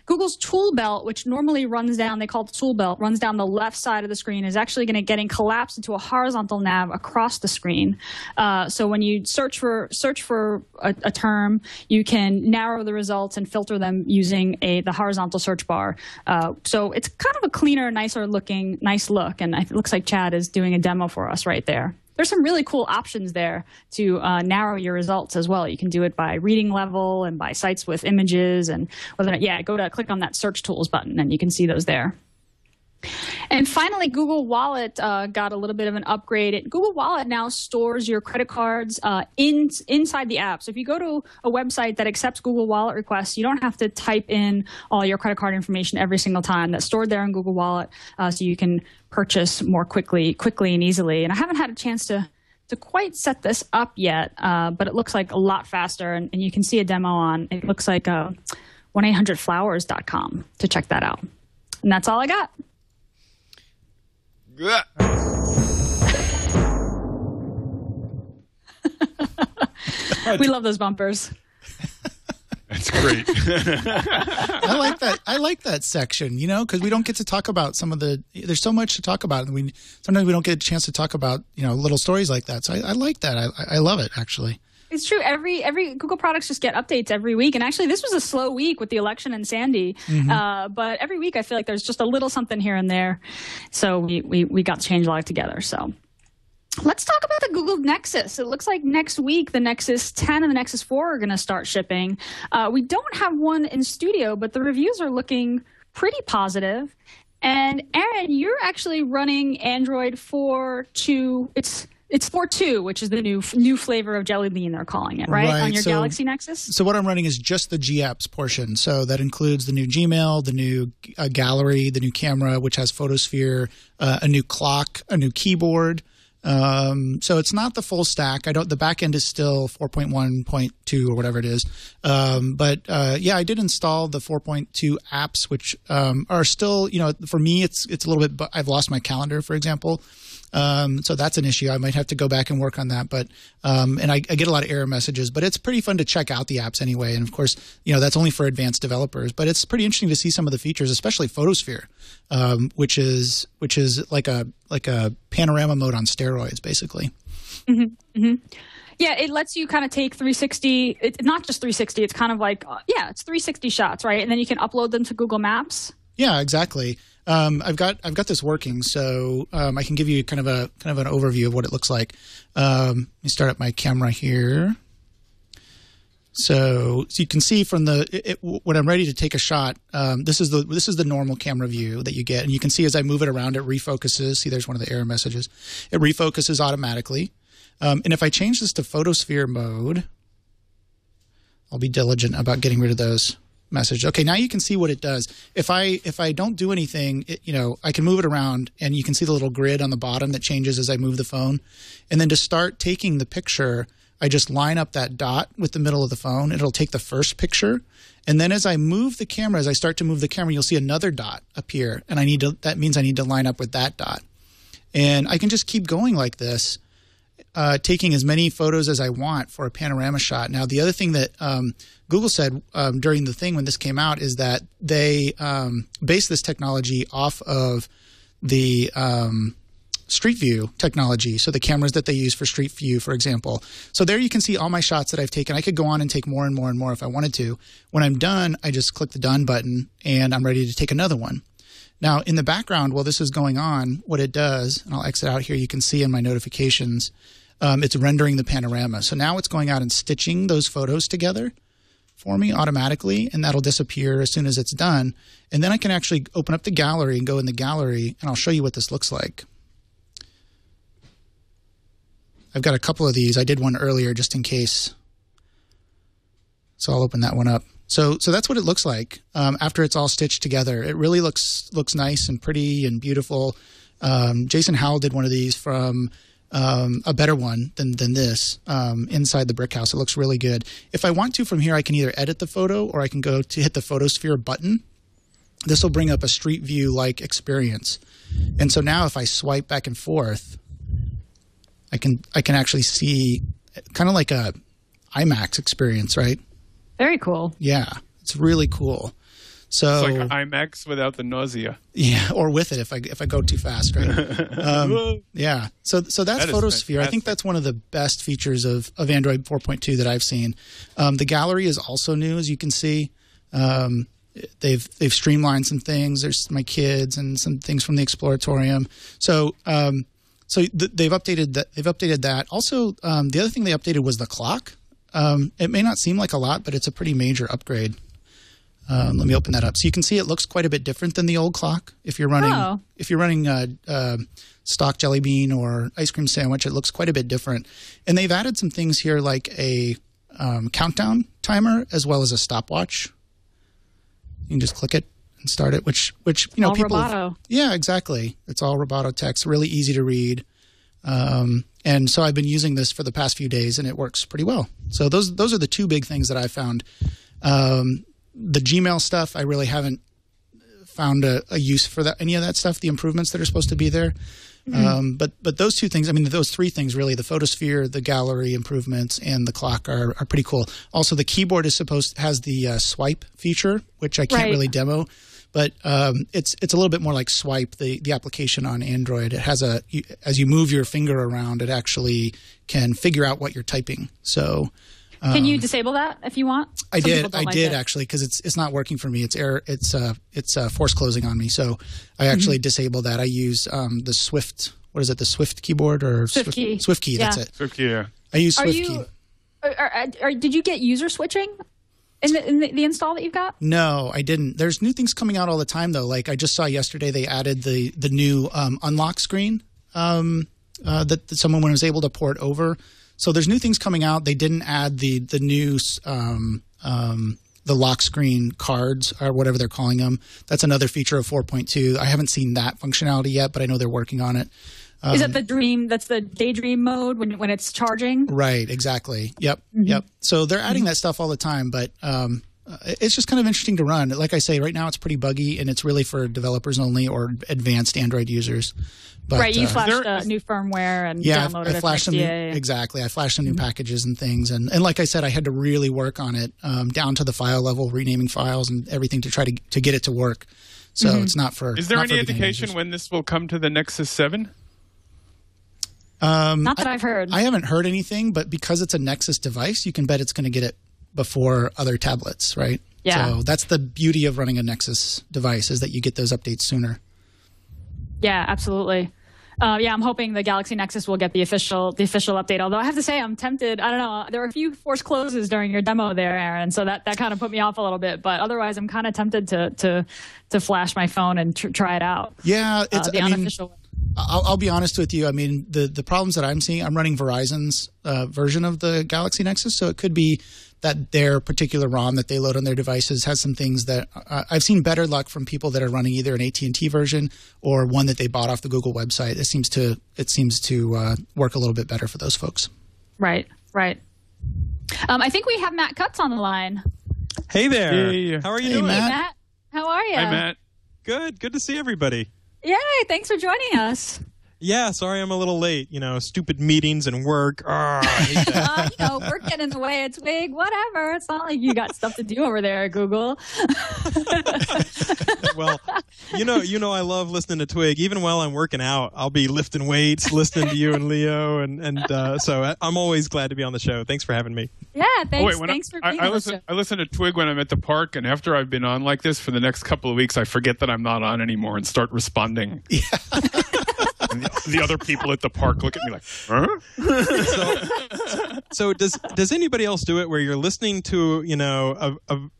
Google's tool belt, which normally runs down, they call it the tool belt, runs down the left side of the screen, is actually getting collapsed into a horizontal nav across the screen. So when you search for a term, you can narrow the results and filter them using the horizontal search bar. So it's kind of a cleaner, nicer looking, nice look, and it looks like Chad is doing a demo for us right there. There's some really cool options there to narrow your results as well. You can do it by reading level and by sites with images, and click on that search tools button and you can see those there. And finally, Google Wallet got a little bit of an upgrade. Google Wallet now stores your credit cards inside the app. So if you go to a website that accepts Google Wallet requests, you don't have to type in all your credit card information every single time. That's stored there in Google Wallet, so you can purchase more quickly and easily. And I haven't had a chance to quite set this up yet, but it looks like a lot faster. And you can see a demo on, it looks like 1-800-Flowers.com to check that out. And that's all I got. We love those bumpers. That's great. I like that. I like that section, because we don't get to talk about there's so much to talk about, and sometimes we don't get a chance to talk about, little stories like that. So I like that. I love it, actually. It's true. Every Google products just get updates every week. And actually, this was a slow week with the election and Sandy. Mm-hmm. But every week, I feel like there's just a little something here and there. So we got changelog together. So let's talk about the Google Nexus. It looks like next week, the Nexus 10 and the Nexus 4 are going to start shipping. We don't have one in studio, but the reviews are looking pretty positive. And Aaron, you're actually running Android 4.2. It's 4.2, which is the new flavor of Jelly Bean, they're calling it, right? On your Galaxy Nexus? So what I'm running is just the G apps portion. So that includes the new Gmail, the new gallery, the new camera, which has Photosphere, a new clock, a new keyboard. So it's not the full stack. The back end is still 4.1.2 or whatever it is. But I did install the 4.2 apps, which are still, for me, it's a little bit, I've lost my calendar, for example. So that's an issue. I might have to go back and work on that. But and I get a lot of error messages, but it's pretty fun to check out the apps anyway. And of course, that's only for advanced developers. But it's pretty interesting to see some of the features, especially Photosphere, which is like a panorama mode on steroids, basically. Mm-hmm. Mm-hmm. Yeah, it lets you kind of take 360. It's not just 360. It's kind of like it's 360 shots, right? And then you can upload them to Google Maps. Yeah, exactly. I've got this working, so I can give you kind of an overview of what it looks like. Let me start up my camera here. So you can see from when I'm ready to take a shot, this is the normal camera view that you get, and you can see as I move it around, it refocuses. See, there's one of the error messages. It refocuses automatically. And if I change this to Photosphere mode, I'll be diligent about getting rid of those messages. Okay, now you can see what it does. If I don't do anything, I can move it around, and you can see the little grid on the bottom that changes as I move the phone. And then to start taking the picture, I just line up that dot with the middle of the phone. It'll take the first picture. And then as I move the camera, as I start to move the camera, you'll see another dot appear. And that means I need to line up with that dot. And I can just keep going like this, taking as many photos as I want for a panorama shot. Now, the other thing that Google said during the thing when this came out is that they based this technology off of the Street View technology, so the cameras that they use for Street View, for example. So there you can see all my shots that I've taken. I could go on and take more and more and more if I wanted to. When I'm done, I just click the Done button, and I'm ready to take another one. Now, in the background, while this is going on, what it does, and I'll exit out here, you can see in my notifications, it's rendering the panorama. So now it's going out and stitching those photos together for me automatically, and that'll disappear as soon as it's done. And then I can actually open up the gallery and go in the gallery, and I'll show you what this looks like. I've got a couple of these. I did one earlier just in case. So I'll open that one up. So that's what it looks like after it's all stitched together. It really looks nice and pretty and beautiful. Jason Howell did one of these from a better one than this inside the brick house. It looks really good. If I want to from here, I can either edit the photo or I can go to hit the Photosphere button. This will bring up a Street View-like experience. And so now if I swipe back and forth, I can actually see kind of like a IMAX experience, right? Very cool. Yeah, it's really cool. So it's like IMAX without the nausea. Yeah, or with it if I go too fast, right? Yeah. So that's Photosphere. I think that's one of the best features of Android 4.2 that I've seen. The gallery is also new, as you can see. They've streamlined some things. There's my kids and some things from the Exploratorium. So they've updated that. Also, the other thing they updated was the clock. It may not seem like a lot, but it's a pretty major upgrade. Let me open that up. So you can see it looks quite a bit different than the old clock. If you're running stock jelly bean or ice cream sandwich, it looks quite a bit different. And they've added some things here like a countdown timer as well as a stopwatch. You can just click it and start it, which all people. Roboto. Yeah, exactly. It's all Roboto text, really easy to read. And so I've been using this for the past few days, and it works pretty well. So those are the two big things that I found. The Gmail stuff, I really haven't found a use for any of that stuff, the improvements that are supposed to be there. Mm-hmm. But those two things, those three things really, the Photosphere, the gallery improvements, and the clock are pretty cool. Also, the keyboard has the swipe feature, which I can't really demo. But it's a little bit more like Swipe, the application on Android. It has as you move your finger around, it actually can figure out what you're typing. So can you disable that if you want? I did actually, because it's not working for me. It's force closing on me. So I actually disabled that. I use the Swift. What is it? The Swift keyboard or Swift key? Swift key. That's it. Swift key. Yeah. I use Swift key. Did you get user switching in the install that you've got? No, I didn't. There's new things coming out all the time though. Like I just saw yesterday, they added the new unlock screen that someone was able to port over. So there's new things coming out. They didn't add the new the lock screen cards or whatever they're calling them. That's another feature of 4.2. I haven't seen that functionality yet, but I know they're working on it. Is it the dream? That's the daydream mode when it's charging? Right. Exactly. Yep. Mm-hmm. Yep. So they're adding that stuff all the time, but it's just kind of interesting to run. Like I say, right now it's pretty buggy, and it's really for developers only or advanced Android users. But, right, you flashed new firmware and downloaded I flashed some exactly. I flashed some new packages and things, and like I said, I had to really work on it down to the file level, renaming files and everything to try to get it to work. So it's not for. Is there any indication when this will come to the Nexus 7? Not that I've heard. I haven't heard anything, but because it's a Nexus device, you can bet it's going to get it before other tablets, right? Yeah. So that's the beauty of running a Nexus device, is that you get those updates sooner. Yeah, absolutely. I'm hoping the Galaxy Nexus will get the official update. Although I have to say, I'm tempted. I don't know. There were a few forced closes during your demo there, Aaron. So that kind of put me off a little bit. But otherwise, I'm kind of tempted to flash my phone and try it out. Yeah, it's the unofficial. I'll be honest with you. I mean, the problems that I'm seeing, I'm running Verizon's version of the Galaxy Nexus, so it could be that their particular ROM that they load on their devices has some things that I've seen better luck from people that are running either an AT&T version or one that they bought off the Google website. It seems to work a little bit better for those folks. Right. I think we have Matt Cutts on the line. Hey there. Hey. How are you Hey, doing? Matt, how are you? Hi, Matt. Good to see everybody. Yay, thanks for joining us. Yeah, sorry I'm a little late. Stupid meetings and work. I hate that. We're getting in the way of Twig, whatever. It's not like you got stuff to do over there at Google. Well, I love listening to Twig. Even while I'm working out, I'll be lifting weights, listening to you and Leo, and so I'm always glad to be on the show. Thanks for having me. Yeah, thanks for being on the show. I listen to Twig when I'm at the park, and after I've been on like this for the next couple of weeks, I forget that I'm not on anymore and start responding. Yeah. And the other people at the park look at me like, huh? So does anybody else do it where you're listening to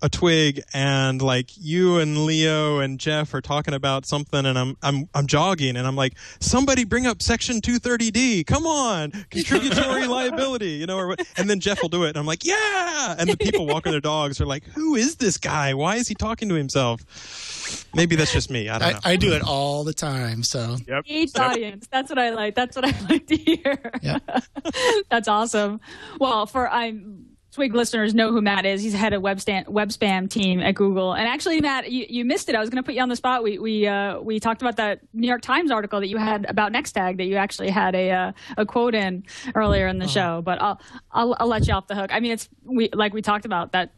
a Twig and like you and Leo and Jeff are talking about something and I'm jogging and I'm like, somebody bring up section 230D, come on, contributory liability, and then Jeff will do it and I'm like, yeah, and the people walking their dogs are like, who is this guy? Why is he talking to himself? Maybe that's just me. I don't know. I do it all the time. So each audience. That's what I like. That's what I like to hear. Yeah. That's awesome. Well, Twig listeners know who Matt is. He's head of web spam team at Google. And actually, Matt, you missed it. I was going to put you on the spot. We talked about that New York Times article that you had about Nextag that you actually had a quote in earlier in the show. But I'll let you off the hook. I mean, we talked about that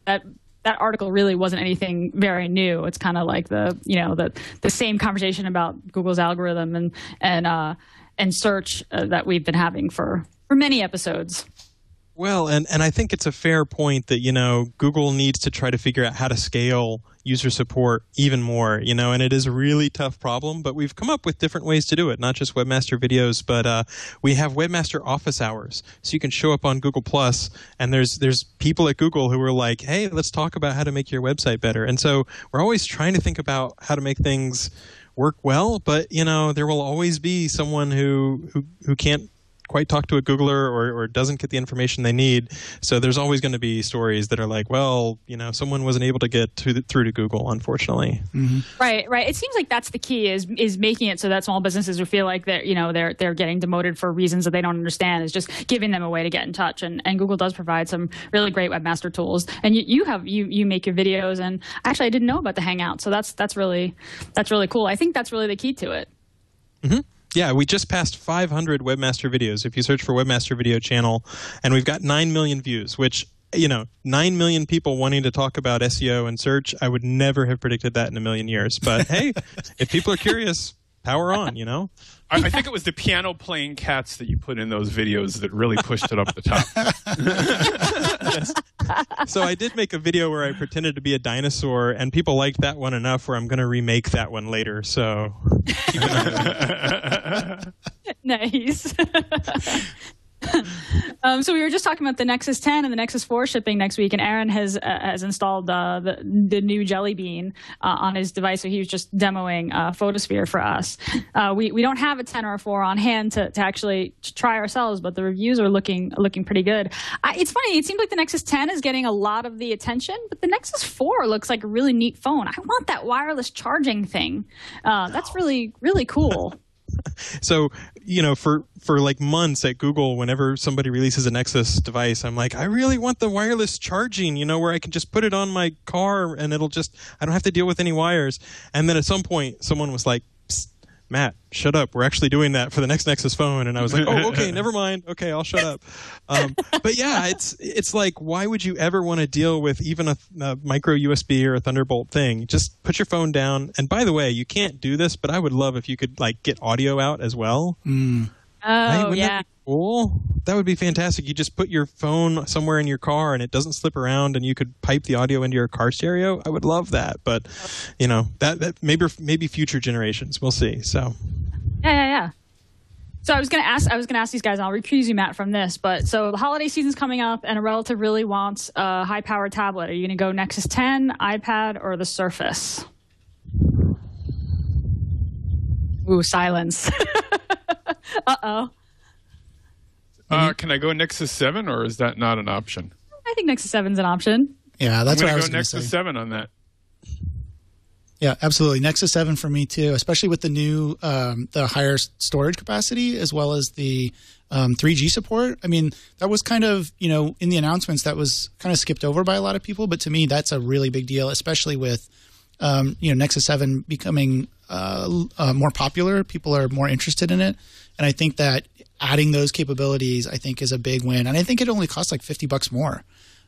article really wasn't anything very new. It's kind of like the same conversation about Google's algorithm and search that we've been having for many episodes. Well, and I think it's a fair point that, Google needs to try to figure out how to scale user support even more, and it is a really tough problem, but we've come up with different ways to do it, not just Webmaster Videos, but we have Webmaster Office Hours. So you can show up on Google Plus, and there's people at Google who are like, hey, let's talk about how to make your website better. And so we're always trying to think about how to make things work well, but, there will always be someone who can't quite talk to a Googler or doesn't get the information they need. So there's always going to be stories that are like, well, someone wasn't able to get through to Google, unfortunately. Mm-hmm. Right. It seems like that's the key is making it so that small businesses who feel like they're getting demoted for reasons that they don't understand is just giving them a way to get in touch. And Google does provide some really great webmaster tools. And you make your videos, and actually I didn't know about the Hangout. So that's really cool. I think that's really the key to it. Mm-hmm. Yeah, we just passed 500 Webmaster videos. If you search for Webmaster Video Channel, and we've got 9 million views, which, 9 million people wanting to talk about SEO and search, I would never have predicted that in a million years. But hey, if people are curious, power on, I think it was the piano playing cats that you put in those videos that really pushed it up the top. Yes. So I did make a video where I pretended to be a dinosaur, and people liked that one enough where I'm going to remake that one later. So keep an eye on it. Nice. So we were just talking about the Nexus 10 and the Nexus 4 shipping next week, and Aaron has installed the new Jelly Bean on his device, so he was just demoing Photosphere for us. We don't have a 10 or a 4 on hand to actually try ourselves, but the reviews are looking pretty good. It's funny, it seems like the Nexus 10 is getting a lot of the attention, but the Nexus 4 looks like a really neat phone. I want that wireless charging thing. That's really, really cool. So, you know, for like months at Google, whenever somebody releases a Nexus device, I'm like, I really want the wireless charging, you know, where I can just put it on my car and I don't have to deal with any wires. And then at some point, someone was like, Psst, Matt, shut up. We're actually doing that for the next Nexus phone. And I was like, oh, okay, never mind. Okay, I'll shut up. But yeah, it's like, why would you ever want to deal with even a micro USB or a Thunderbolt thing? Just put your phone down. And by the way, you can't do this, but I would love if you could like get audio out as well. Oh, Wouldn't yeah. that be cool? That would be fantastic. You just put your phone somewhere in your car and it doesn't slip around and you could pipe the audio into your car stereo. I would love that. But, you know, that maybe future generations. We'll see. So. Yeah. So I was gonna ask these guys, and I'll recuse you, Matt, from this. But so the holiday season's coming up, and a relative really wants a high-powered tablet. Are you gonna go Nexus 10, iPad, or the Surface? Ooh, silence. Uh-oh. Can I go Nexus 7, or is that not an option? I think Nexus 7's an option. Yeah, that's what I was going to go going to say. Nexus 7 on that. Yeah, absolutely. Nexus 7 for me too, especially with the new, the higher storage capacity as well as the 3G support. I mean, that was kind of, you know, in the announcements that was kind of skipped over by a lot of people, but to me, that's a really big deal, especially with, you know, Nexus 7 becoming more popular. People are more interested in it. And I think that adding those capabilities, I think, is a big win. And I think it only costs like $50 more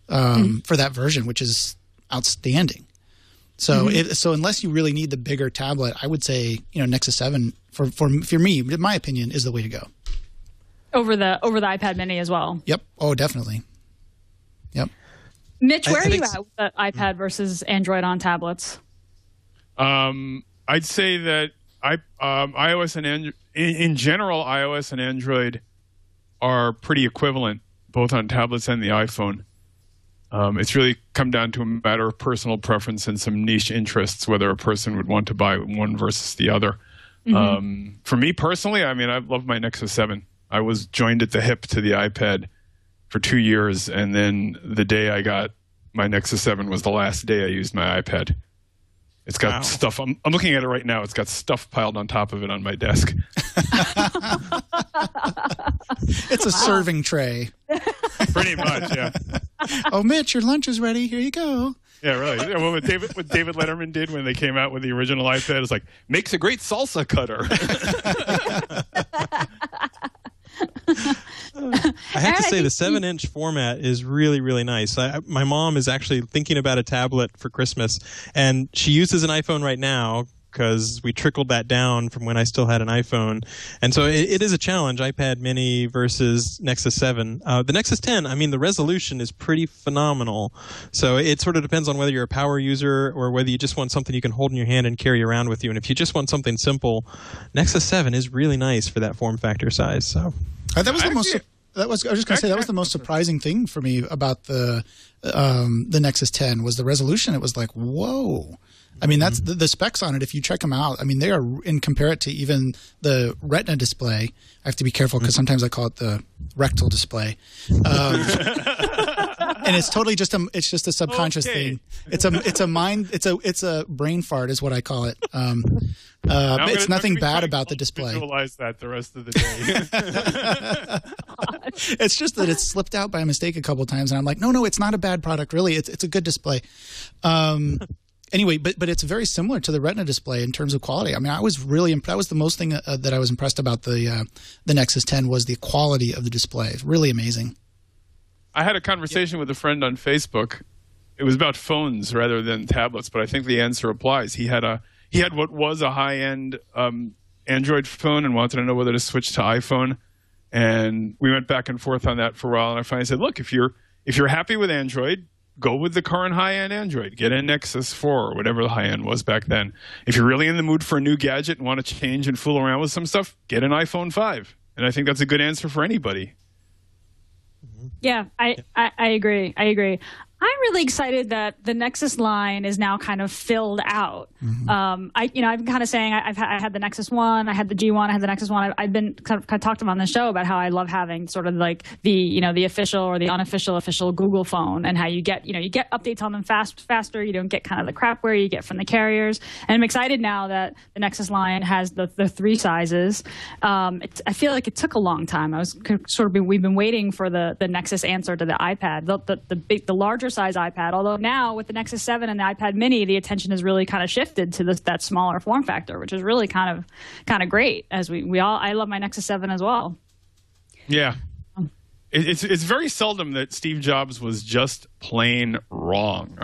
for that version, which is outstanding. So, so unless you really need the bigger tablet, I would say, you know, Nexus 7 for me, in my opinion, is the way to go. Over the iPad Mini as well. Yep. Oh, definitely. Yep. Mitch, where are you at with the iPad versus Android on tablets? I'd say that iOS and Android, in general, iOS and Android are pretty equivalent, both on tablets and the iPhone. It's really come down to a matter of personal preference and some niche interests, whether a person would want to buy one versus the other. For me personally, I mean, I've loved my Nexus 7. I was joined at the hip to the iPad for 2 years, and then the day I got my Nexus 7 was the last day I used my iPad. It's got stuff. I'm looking at it right now. It's got stuff piled on top of it on my desk. It's a serving tray. Pretty much, yeah. Oh, Mitch, your lunch is ready. Here you go. Yeah, really. Yeah, well, what David Letterman did when they came out with the original iPad is like, makes a great salsa cutter. I have to say the 7-inch format is really, really nice. My mom is actually thinking about a tablet for Christmas, and she uses an iPhone right now because we trickled that down from when I still had an iPhone. And so it is a challenge, iPad mini versus Nexus 7. The Nexus 10, I mean, the resolution is pretty phenomenal. So it sort of depends on whether you're a power user or whether you just want something you can hold in your hand and carry around with you. And if you just want something simple, Nexus 7 is really nice for that form factor size. So that was the most... I was just going to say that was the most surprising thing for me about the Nexus 10 was the resolution. It was like, whoa. I mean, that's the specs on it. If you check them out, I mean, they are, and compare it to even the Retina display. I have to be careful because sometimes I call it the rectal display. And it's totally just a subconscious thing. It's a brain fart is what I call it. It's nothing bad about the display. Visualize that the rest of the day. It's just that it's slipped out by mistake a couple times, and I'm like, no, it's not a bad product. Really, it's a good display. Anyway, but it's very similar to the Retina display in terms of quality. I mean, I was really that was the most thing that I was impressed about the Nexus 10 was the quality of the display. It's really amazing. I had a conversation with a friend on Facebook. It was about phones rather than tablets, but I think the answer applies. He had what was a high-end Android phone and wanted to know whether to switch to iPhone. And we went back and forth on that for a while. And I finally said, look, if you're happy with Android, go with the current high-end Android. Get a Nexus 4 or whatever the high-end was back then. If you're really in the mood for a new gadget and want to change and fool around with some stuff, get an iPhone 5. And I think that's a good answer for anybody. Yeah, I agree. I'm really excited that the Nexus line is now kind of filled out. I've been kind of saying I had the Nexus 1, I had the G1, I had the Nexus 1. I've been kind of talked about on the show about how I love having sort of like the official or the unofficial Google phone, and how you get updates on them faster. You don't get kind of the crapware you get from the carriers. And I'm excited now that the Nexus line has the 3 sizes. I feel like it took a long time. We've been waiting for the Nexus answer to the iPad, the larger size iPad. Although now with the Nexus 7 and the iPad Mini, the attention has really kind of shifted to that smaller form factor, which is really kind of great. As I love my Nexus 7 as well. Yeah, it's very seldom that Steve Jobs was just plain wrong.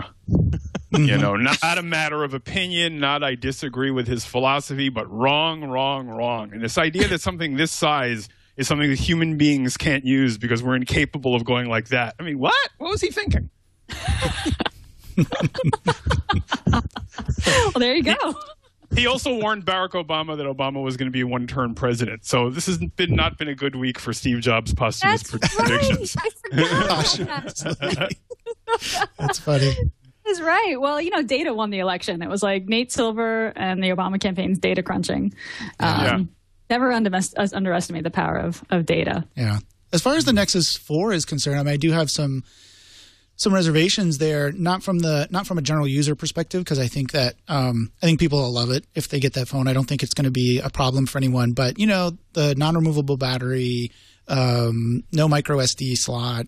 Not a matter of opinion, not I disagree with his philosophy, but wrong. And this idea that something this size is something that human beings can't use because we're incapable of going like that. I mean, what? What was he thinking? Well, there you go. He also warned Barack Obama that Obama was going to be a one-term president. So this has not been a good week for Steve Jobs' posthumous predictions. I forgot. That's funny. That's right. Well, data won the election. It was like Nate Silver and the Obama campaign's data crunching. Never underestimate the power of data. Yeah. As far as the Nexus 4 is concerned, I do have some reservations there, not from a general user perspective, because I think that I think people will love it if they get that phone. I don't think it's going to be a problem for anyone. But the non-removable battery, no micro SD slot.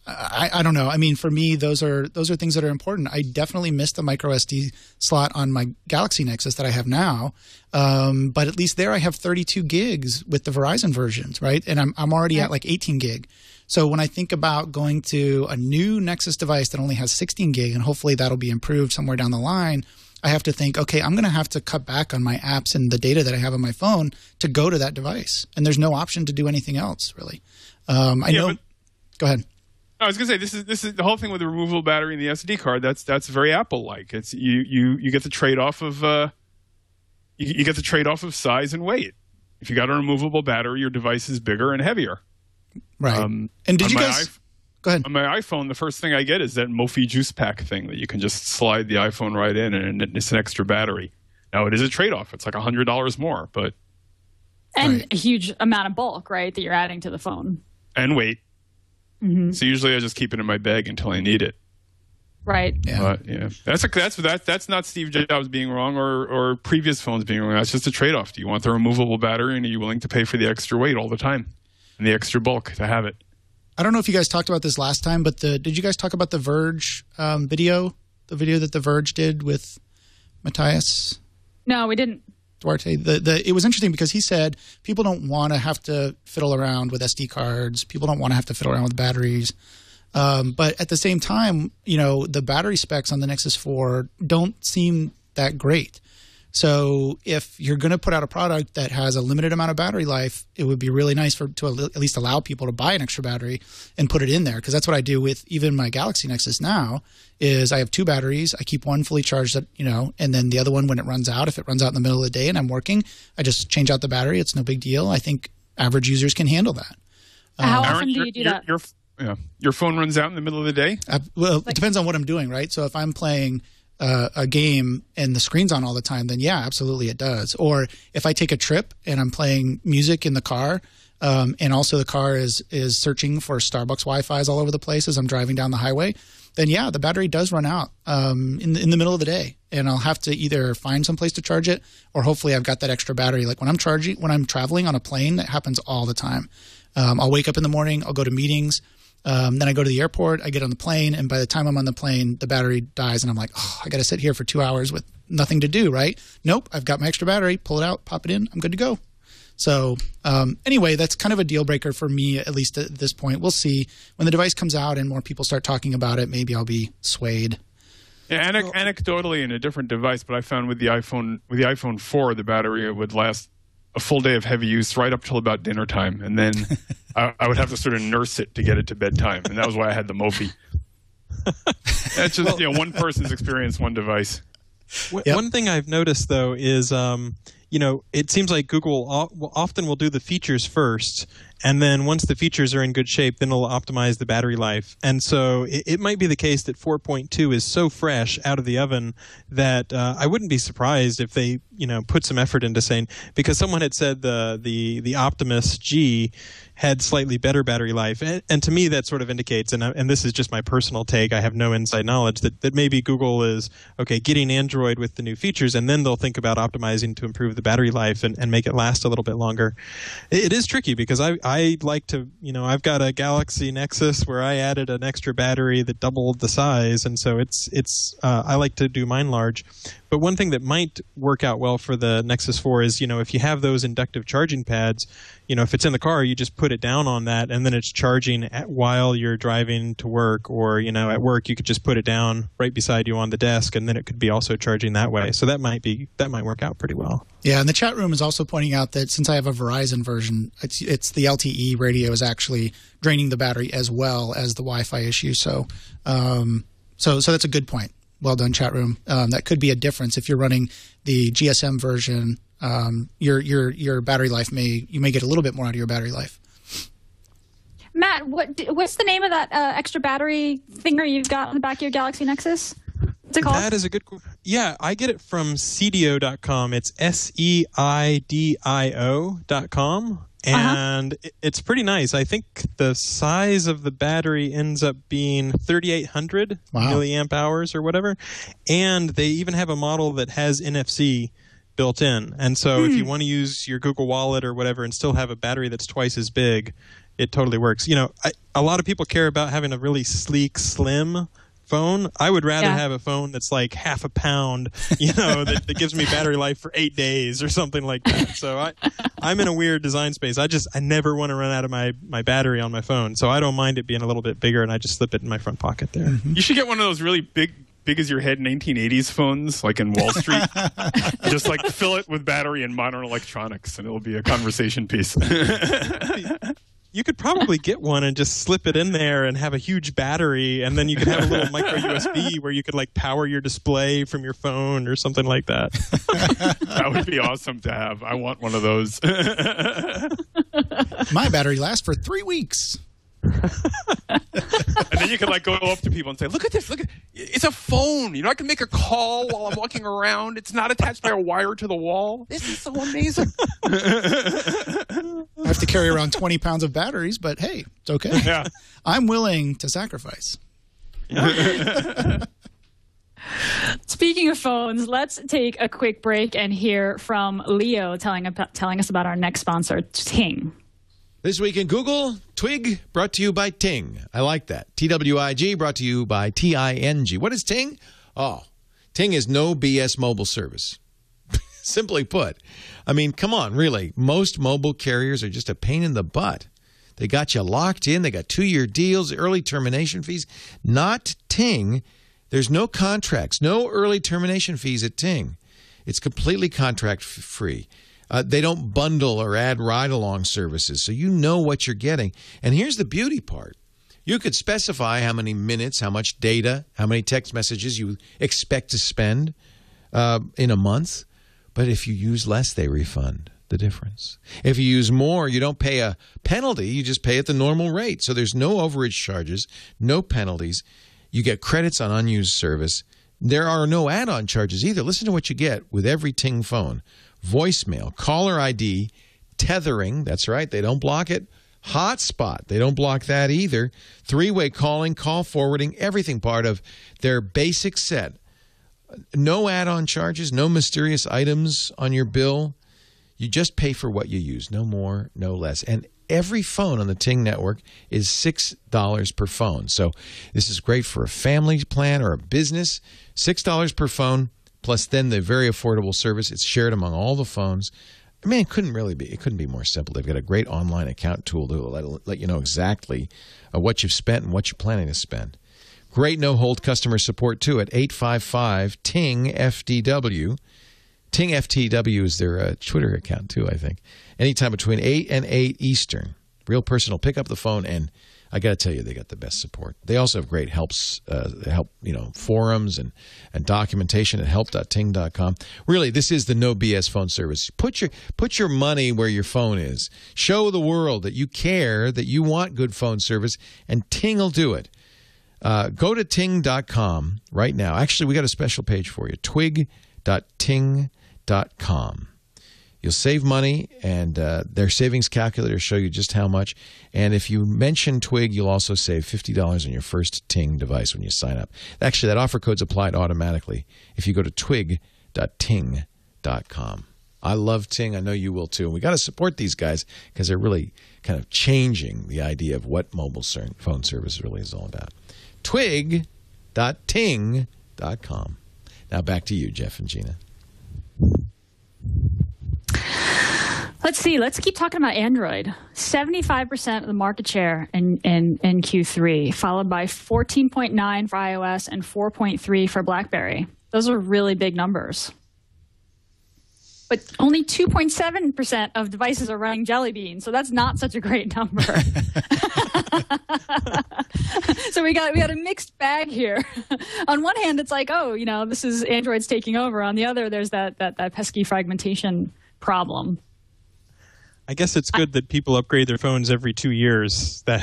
I don't know. I mean, for me, those are things that are important. I definitely missed the micro SD slot on my Galaxy Nexus that I have now, but at least there I have 32 gigs with the Verizon versions, right? And I'm already at like 18 gig. So when I think about going to a new Nexus device that only has 16 gig, and hopefully that'll be improved somewhere down the line, I have to think, okay, I'm going to have to cut back on my apps and the data that I have on my phone to go to that device, and there's no option to do anything else really. Go ahead. I was going to say this is the whole thing with the removable battery and the SD card. That's very Apple-like. It's you get the trade-off of you get the trade-off of size and weight. If you got a removable battery, your device is bigger and heavier. Right. And did you guys go ahead? On my iPhone, the first thing I get is that Mophie juice pack thing that you can just slide the iPhone right in, and it's an extra battery. Now it is a trade-off. It's like $100 more, but a huge amount of bulk, right, that you're adding to the phone and weight. Mm-hmm. So usually I just keep it in my bag until I need it. Right. Yeah. But that's not Steve Jobs being wrong or previous phones being wrong. That's just a trade-off. Do you want the removable battery, and are you willing to pay for the extra weight all the time and the extra bulk to have it? I don't know if you guys talked about this last time, but did you guys talk about the Verge video? The video that the Verge did with Matthias? No, we didn't. Duarte. It was interesting because he said people don't want to have to fiddle around with SD cards. People don't want to have to fiddle around with batteries. But at the same time, the battery specs on the Nexus 4 don't seem that great. So if you're going to put out a product that has a limited amount of battery life, it would be really nice to at least allow people to buy an extra battery and put it in there. Because that's what I do with even my Galaxy Nexus now is I have 2 batteries. I keep one fully charged, and then the other one when it runs out, if it runs out in the middle of the day and I'm working, I just change out the battery. It's no big deal. I think average users can handle that. How often do you do that? Your phone runs out in the middle of the day? It depends on what I'm doing, right? So if I'm playing a game and the screen's on all the time, then yeah, absolutely it does. Or if I take a trip and I'm playing music in the car, and also the car is searching for Starbucks Wi-Fi's all over the place as I'm driving down the highway, then yeah, the battery does run out in the middle of the day, and I'll have to either find some place to charge it, or hopefully I've got that extra battery. Like when I'm traveling on a plane, that happens all the time. I'll wake up in the morning, I'll go to meetings. Then I go to the airport, I get on the plane, and by the time I'm on the plane, the battery dies, and I'm like, oh, I got to sit here for 2 hours with nothing to do, right? Nope, I've got my extra battery, pull it out, pop it in, I'm good to go. So anyway, that's kind of a deal breaker for me, at least at this point. We'll see. When the device comes out and more people start talking about it, maybe I'll be swayed. Yeah, anecdotally in a different device, but I found with the iPhone 4, the battery would last a full day of heavy use right up till about dinner time, and then I would have to sort of nurse it to get it to bedtime, and that was why I had the Mophie. That's just one person's experience, one device. One thing I've noticed though is it seems like Google often will do the features first, and then once the features are in good shape, then it'll optimize the battery life. And so it might be the case that 4.2 is so fresh out of the oven that I wouldn't be surprised if they, put some effort into saying, because someone had said the Optimus G had slightly better battery life. And to me, that sort of indicates, and this is just my personal take, I have no inside knowledge, that maybe Google is, getting Android with the new features, and then they'll think about optimizing to improve the battery life and make it last a little bit longer. It is tricky because I like to, I've got a Galaxy Nexus where I added an extra battery that doubled the size, and so I like to do mine large. But one thing that might work out well for the Nexus 4 is, if you have those inductive charging pads, if it's in the car, you just put it down on that and then it's charging while you're driving to work, or, at work, you could just put it down right beside you on the desk and then it could be also charging that way. So that might work out pretty well. Yeah, and the chat room is also pointing out that since I have a Verizon version, it's the LTE radio is actually draining the battery as well as the Wi-Fi issue. So that's a good point. Well done, chat room. That could be a difference if you're running the GSM version. Your battery life you may get a little bit more out of your battery life. Matt, what's the name of that extra battery thinger you've got on the back of your Galaxy Nexus? What's it called? That is a good question. Yeah, I get it from Seidio.com. It's SEIDIO.com. And it's pretty nice. I think the size of the battery ends up being 3,800 milliamp hours or whatever. And they even have a model that has NFC built in. And so if you want to use your Google Wallet or whatever and still have a battery that's twice as big, it totally works. A lot of people care about having a really sleek, slim phone. I would rather have a phone that's like half a pound, that gives me battery life for 8 days or something like that. So I'm in a weird design space. I never want to run out of my battery on my phone. So I don't mind it being a little bit bigger, and I just slip it in my front pocket there. Mm-hmm. You should get one of those really big as your head 1980s phones, like in Wall Street. Just like fill it with battery and modern electronics, and it'll be a conversation piece. You could probably get one and just slip it in there and have a huge battery, and then you could have a little micro USB where you could power your display from your phone or something like that. That would be awesome to have. I want one of those. My battery lasts for 3 weeks. And then you can go up to people and say, look at this, it's a phone. I can make a call while I'm walking around. It's not attached by a wire to the wall. This is so amazing. I have to carry around 20 pounds of batteries, but hey, it's okay. Yeah. I'm willing to sacrifice. Speaking of phones, let's take a quick break and hear from Leo telling us about our next sponsor, Ting. This week in Google, Twig brought to you by Ting. I like that. TWiG brought to you by TING. What is Ting? Oh, Ting is no BS mobile service. Simply put. I mean, come on, really. Most mobile carriers are just a pain in the butt. They got you locked in. They got 2-year deals, early termination fees. Not Ting. There's no contracts, no early termination fees at Ting. It's completely contract free. They don't bundle or add ride-along services, so you know what you're getting. And here's the beauty part. You could specify how many minutes, how much data, how many text messages you expect to spend in a month. But if you use less, they refund the difference. If you use more, you don't pay a penalty. You just pay at the normal rate. So there's no overage charges, no penalties. You get credits on unused service. There are no add-on charges either. Listen to what you get with every Ting phone. Voicemail, caller ID, tethering, that's right, they don't block it. Hotspot, they don't block that either. 3-way calling, call forwarding, everything part of their basic set. No add-on charges, no mysterious items on your bill. You just pay for what you use, no more, no less. And every phone on the Ting network is $6 per phone. So this is great for a family plan or a business. $6 per phone. Plus, then the very affordable service. It's shared among all the phones. I mean, it couldn't be more simple. They've got a great online account tool to let you know exactly what you've spent and what you're planning to spend. Great no-hold customer support, too, at 855-TING-FTW. Ting-FTW is their Twitter account, too, I think. Anytime between 8 and 8 Eastern. Real person will pick up the phone and I got to tell you, they got the best support. They also have great forums and documentation at help.ting.com. Really, this is the no BS phone service. Put your money where your phone is. Show the world that you care, that you want good phone service, and Ting will do it. Go to ting.com right now. Actually, we got a special page for you, twig.ting.com. You'll save money, and their savings calculators show you just how much. And if you mention Twig, you'll also save $50 on your first Ting device when you sign up. Actually, that offer code's applied automatically if you go to twig.ting.com. I love Ting. I know you will too. And we got to support these guys because they're really kind of changing the idea of what mobile phone service really is all about. Twig.ting.com. Now back to you, Jeff and Gina. Let's see. Let's keep talking about Android. 75% of the market share in Q3, followed by 14.9 for iOS and 4.3 for BlackBerry. Those are really big numbers. But only 2.7% of devices are running Jelly Bean, so that's not such a great number. So we got a mixed bag here. On one hand, it's like, oh, this is Android's taking over. On the other, there's that pesky fragmentation problem. I guess it's good that people upgrade their phones every 2 years. That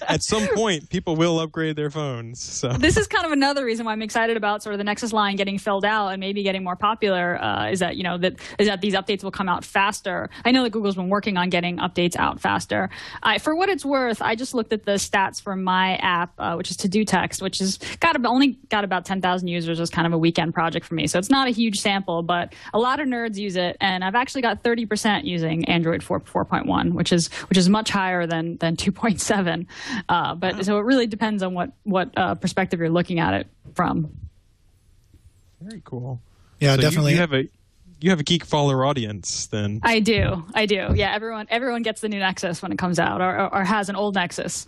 at some point, people will upgrade their phones. So this is kind of another reason why I'm excited about sort of the Nexus line getting filled out and maybe getting more popular. Is that these updates will come out faster. I know that Google's been working on getting updates out faster. For what it's worth, I just looked at the stats for my app, which is To Do Text, which has only got about 10,000 users. It was kind of a weekend project for me, so it's not a huge sample, but a lot of nerds use it, and I've actually got 30% using Android 4.1, which is much higher than 2.7. But so it really depends on what perspective you're looking at it from. Very cool. Yeah, so definitely. You have a geek follower audience then. I do. Yeah, everyone gets the new Nexus when it comes out, or has an old Nexus,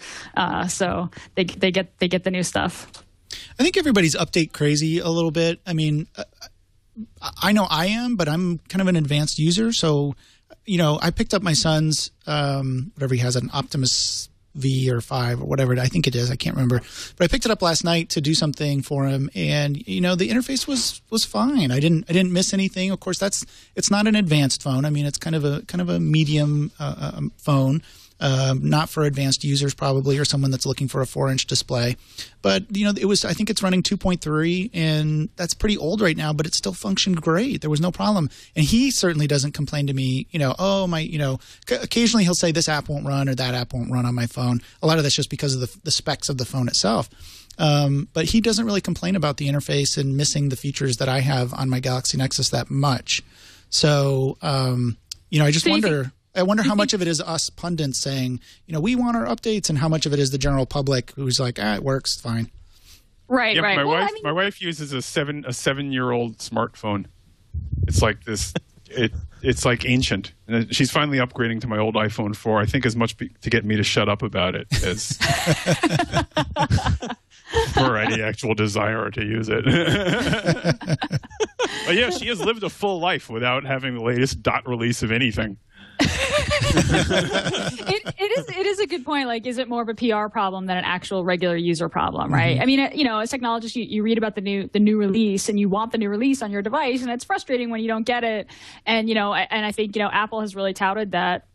so they get the new stuff. I think everybody's update crazy a little bit. I mean, I know I am, but I'm kind of an advanced user, so I picked up my son's whatever he has, an Optimus V or 5 or whatever I think it is. I can't remember. But I picked it up last night to do something for him, and the interface was fine. I didn't miss anything. Of course, it's not an advanced phone. I mean, it's kind of a medium phone. Not for advanced users probably, or someone that's looking for a 4-inch display. But, I think it's running 2.3, and that's pretty old right now, but it still functioned great. There was no problem. And he certainly doesn't complain to me, occasionally he'll say this app won't run or that app won't run on my phone. A lot of that's just because of the specs of the phone itself. But he doesn't really complain about the interface and missing the features that I have on my Galaxy Nexus that much. So, I just wonder... I wonder how much of it is us pundits saying, we want our updates, and how much of it is the general public who's like, it works, fine. Right, yeah, right. My wife uses a 7-year-old smartphone. It's like this. It's like ancient. And she's finally upgrading to my old iPhone 4. I think as much to get me to shut up about it as for any actual desire to use it. But yeah, she has lived a full life without having the latest dot release of anything. It is a good point. Like, is it more of a PR problem than an actual regular user problem, right? Mm-hmm. I mean, as technologists, you read about the new release, and you want the new release on your device, and it's frustrating when you don't get it. And and I think Apple has really touted that.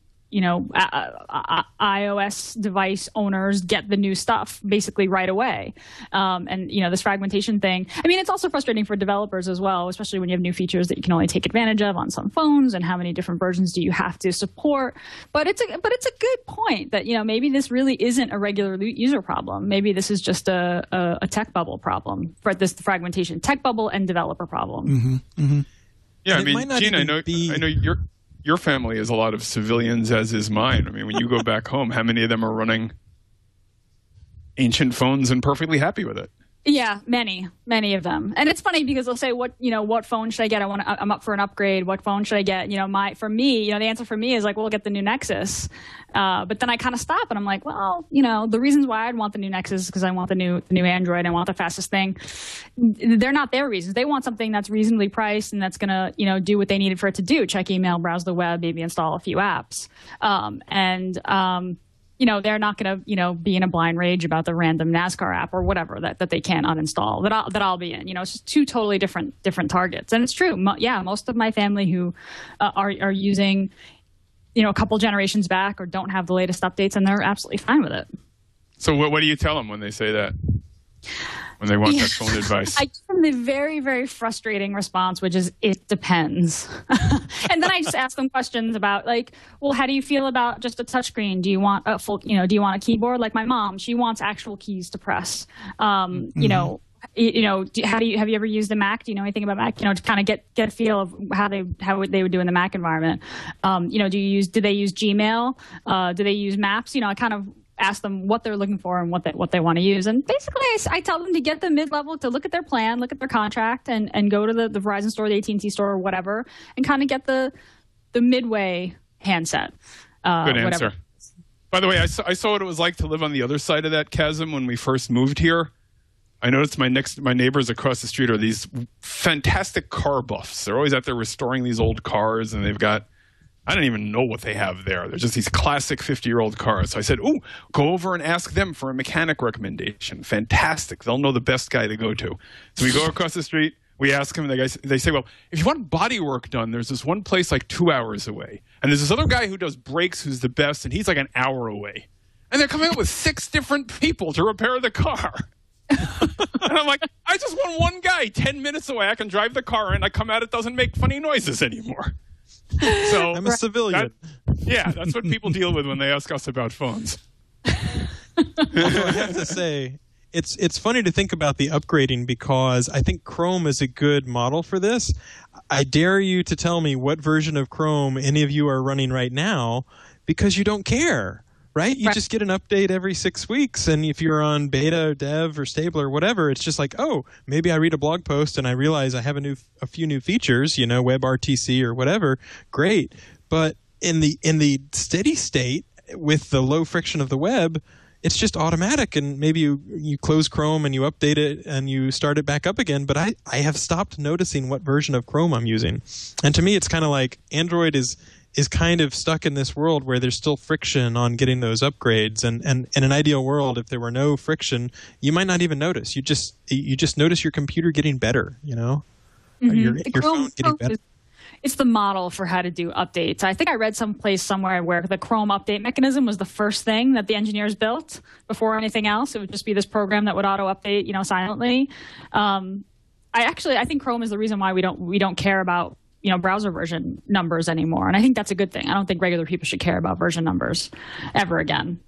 iOS device owners get the new stuff basically right away. And this fragmentation thing. I mean, it's also frustrating for developers as well, especially when you have new features that you can only take advantage of on some phones, and how many different versions do you have to support. But it's a good point that, maybe this really isn't a regular user problem. Maybe this is just a tech bubble problem, for this fragmentation, tech bubble and developer problem. Mm-hmm. Mm-hmm. Yeah, I mean, Gina, I know your family is a lot of civilians, as is mine. I mean, when you go back home, how many of them are running ancient phones and perfectly happy with it? Yeah, many of them. And it's funny because they'll say, what phone should I get? I'm up for an upgrade. What phone should I get? The answer for me is like, well, get the new Nexus. But then I kind of stop and I'm like, well, the reasons why I'd want the new Nexus is because I want the new Android. I want the fastest thing. They're not their reasons. They want something that's reasonably priced and that's going to, do what they needed for it to do. Check email, browse the web, maybe install a few apps. they're not going to, be in a blind rage about the random NASCAR app or whatever that they can't uninstall that I'll be in. It's just two totally different targets. And it's true. Most of my family who are using, a couple generations back or don't have the latest updates, and they're absolutely fine with it. So what do you tell them when they say that? When they want that phone advice? I give them the very, very frustrating response, which is, it depends. And then I just ask them questions about how do you feel about just a touchscreen? Do you want a full, do you want a keyboard? Like my mom, she wants actual keys to press. How do you have you ever used a Mac? Do you know anything about Mac? To kind of get a feel of how they would do in the Mac environment. Do they use Gmail? Do they use Maps? I kind of ask them what they're looking for and what they want to use. And basically, I tell them to get the mid-level, to look at their plan, look at their contract, and go to the Verizon store, the AT&T store, or whatever, and kind of get the midway handset. Good answer. By the way, I saw what it was like to live on the other side of that chasm when we first moved here. I noticed my neighbors across the street are these fantastic car buffs. They're always out there restoring these old cars, and they've got, I don't even know what they have there. They're just these classic 50-year-old cars. So I said, go over and ask them for a mechanic recommendation. Fantastic. They'll know the best guy to go to. So we go across the street. We ask them, and they say, well, if you want body work done, there's this one place 2 hours away. And there's this other guy who does brakes who's the best, and he's an hour away. And they're coming up with 6 different people to repair the car. And I'm like, I just want one guy 10 minutes away. I can drive the car, and I come out, it doesn't make funny noises anymore. So I'm a civilian. That's what people deal with when they ask us about phones. Although I have to say, it's funny to think about the upgrading, because I think Chrome is a good model for this. I dare you to tell me what version of Chrome any of you are running right now, because you don't care. Right? You just get an update every 6 weeks, and if you're on beta, dev, or stable, or whatever, it's just maybe I read a blog post and I realize I have a few new features, WebRTC or whatever. Great, but in the steady state with the low friction of the web, it's just automatic, and maybe you close Chrome and you update it and you start it back up again. But I have stopped noticing what version of Chrome I'm using, and to me, it's kind of like Android is kind of stuck in this world where there's still friction on getting those upgrades. And in an ideal world, if there were no friction, you might not even notice. You just notice your computer getting better, Mm-hmm. Your phone getting better. It's the model for how to do updates. I think I read someplace somewhere where the Chrome update mechanism was the first thing that the engineers built before anything else. It would just be this program that would auto-update, silently. I think Chrome is the reason why we don't care about browser version numbers anymore. And I think that's a good thing. I don't think regular people should care about version numbers ever again.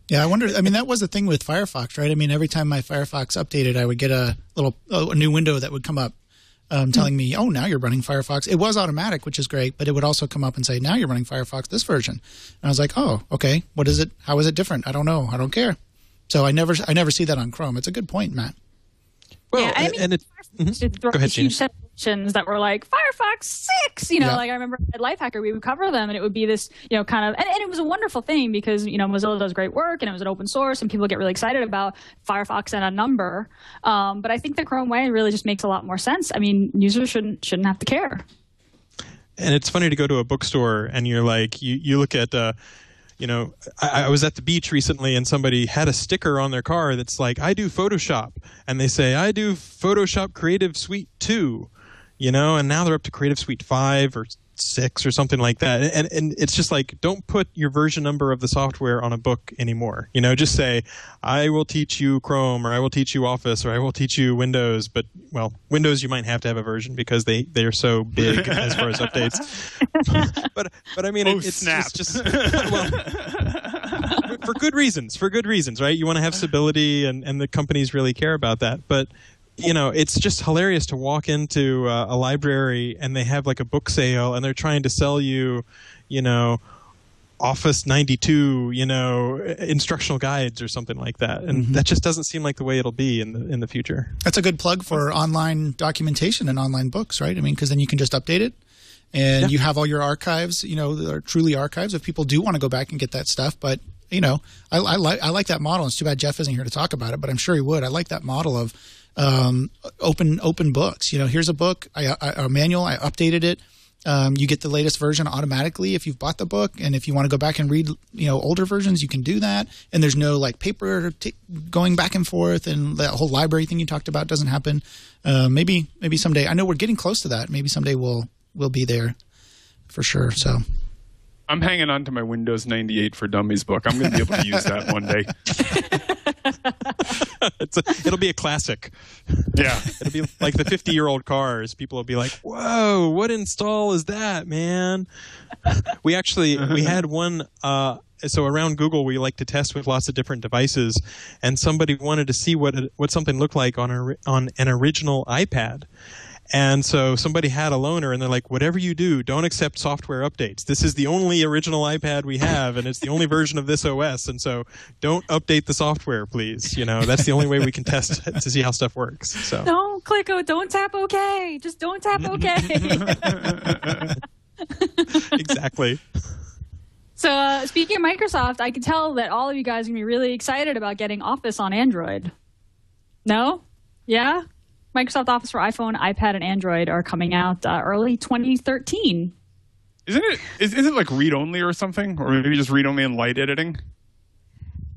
Yeah, I wonder, that was the thing with Firefox, right? Every time my Firefox updated, I would get a new window that would come up telling me, now you're running Firefox. It was automatic, which is great, but it would also come up and say, now you're running Firefox this version. And I was like, oh, okay, what is it? How is it different? I don't know. I don't care. So I never see that on Chrome. It's a good point, Matt. Well, yeah, and it's go ahead, Gina. That were like Firefox 6, I remember at Lifehacker we would cover them, and it would be this, kind of, and it was a wonderful thing because Mozilla does great work, and it was an open source, and people get really excited about Firefox and a number. But I think the Chrome way really just makes a lot more sense. Users shouldn't have to care. And it's funny to go to a bookstore and you're like, you look at. I was at the beach recently and somebody had a sticker on their car that's like, I do Photoshop. And they say, I do Photoshop Creative Suite 2, and now they're up to Creative Suite 5 or 6 or something like that. And it's just like, don't put your version number of the software on a book anymore. Just say, I will teach you Chrome, or I will teach you Office, or I will teach you Windows. But, Windows you might have to have a version because they are so big as far as updates. but it's just for good reasons, right? You want to have stability, and the companies really care about that. But it's just hilarious to walk into a library and they have a book sale and they're trying to sell you, Office 92, instructional guides or something like that. And that just doesn't seem like the way it'll be in the future. That's a good plug for online documentation and online books, right? Because then you can just update it. And you have all your archives, that are truly archives if people do want to go back and get that stuff. But, I like that model. It's too bad Jeff isn't here to talk about it, but I'm sure he would. I like that model of open books. Here's a book, a manual, I updated it. You get the latest version automatically if you've bought the book, and if you want to go back and read, older versions, you can do that. And there's no like paper going back and forth, and that whole library thing you talked about doesn't happen. Maybe someday. I know we're getting close to that. Maybe someday we'll be there for sure. So I'm hanging on to my Windows 98 for Dummies book. I'm going to be able to use that one day. It'll be a classic. Yeah. It'll be like the 50-year-old cars. People will be like, whoa, what install is that, man? We had one, so around Google, we like to test with lots of different devices, and somebody wanted to see what something looked like on an original iPad. And so somebody had a loaner, and they're like, whatever you do, don't accept software updates. This is the only original iPad we have, and it's the only version of this OS. And so don't update the software, please. That's the only way we can test to see how stuff works. So don't click don't tap OK. Just don't tap OK. Exactly. So speaking of Microsoft, I can tell that all of you guys are going to be really excited about getting Office on Android. No? Yeah? Microsoft Office for iPhone, iPad, and Android are coming out early 2013. Isn't it like read-only or something? Or maybe just read-only and light editing?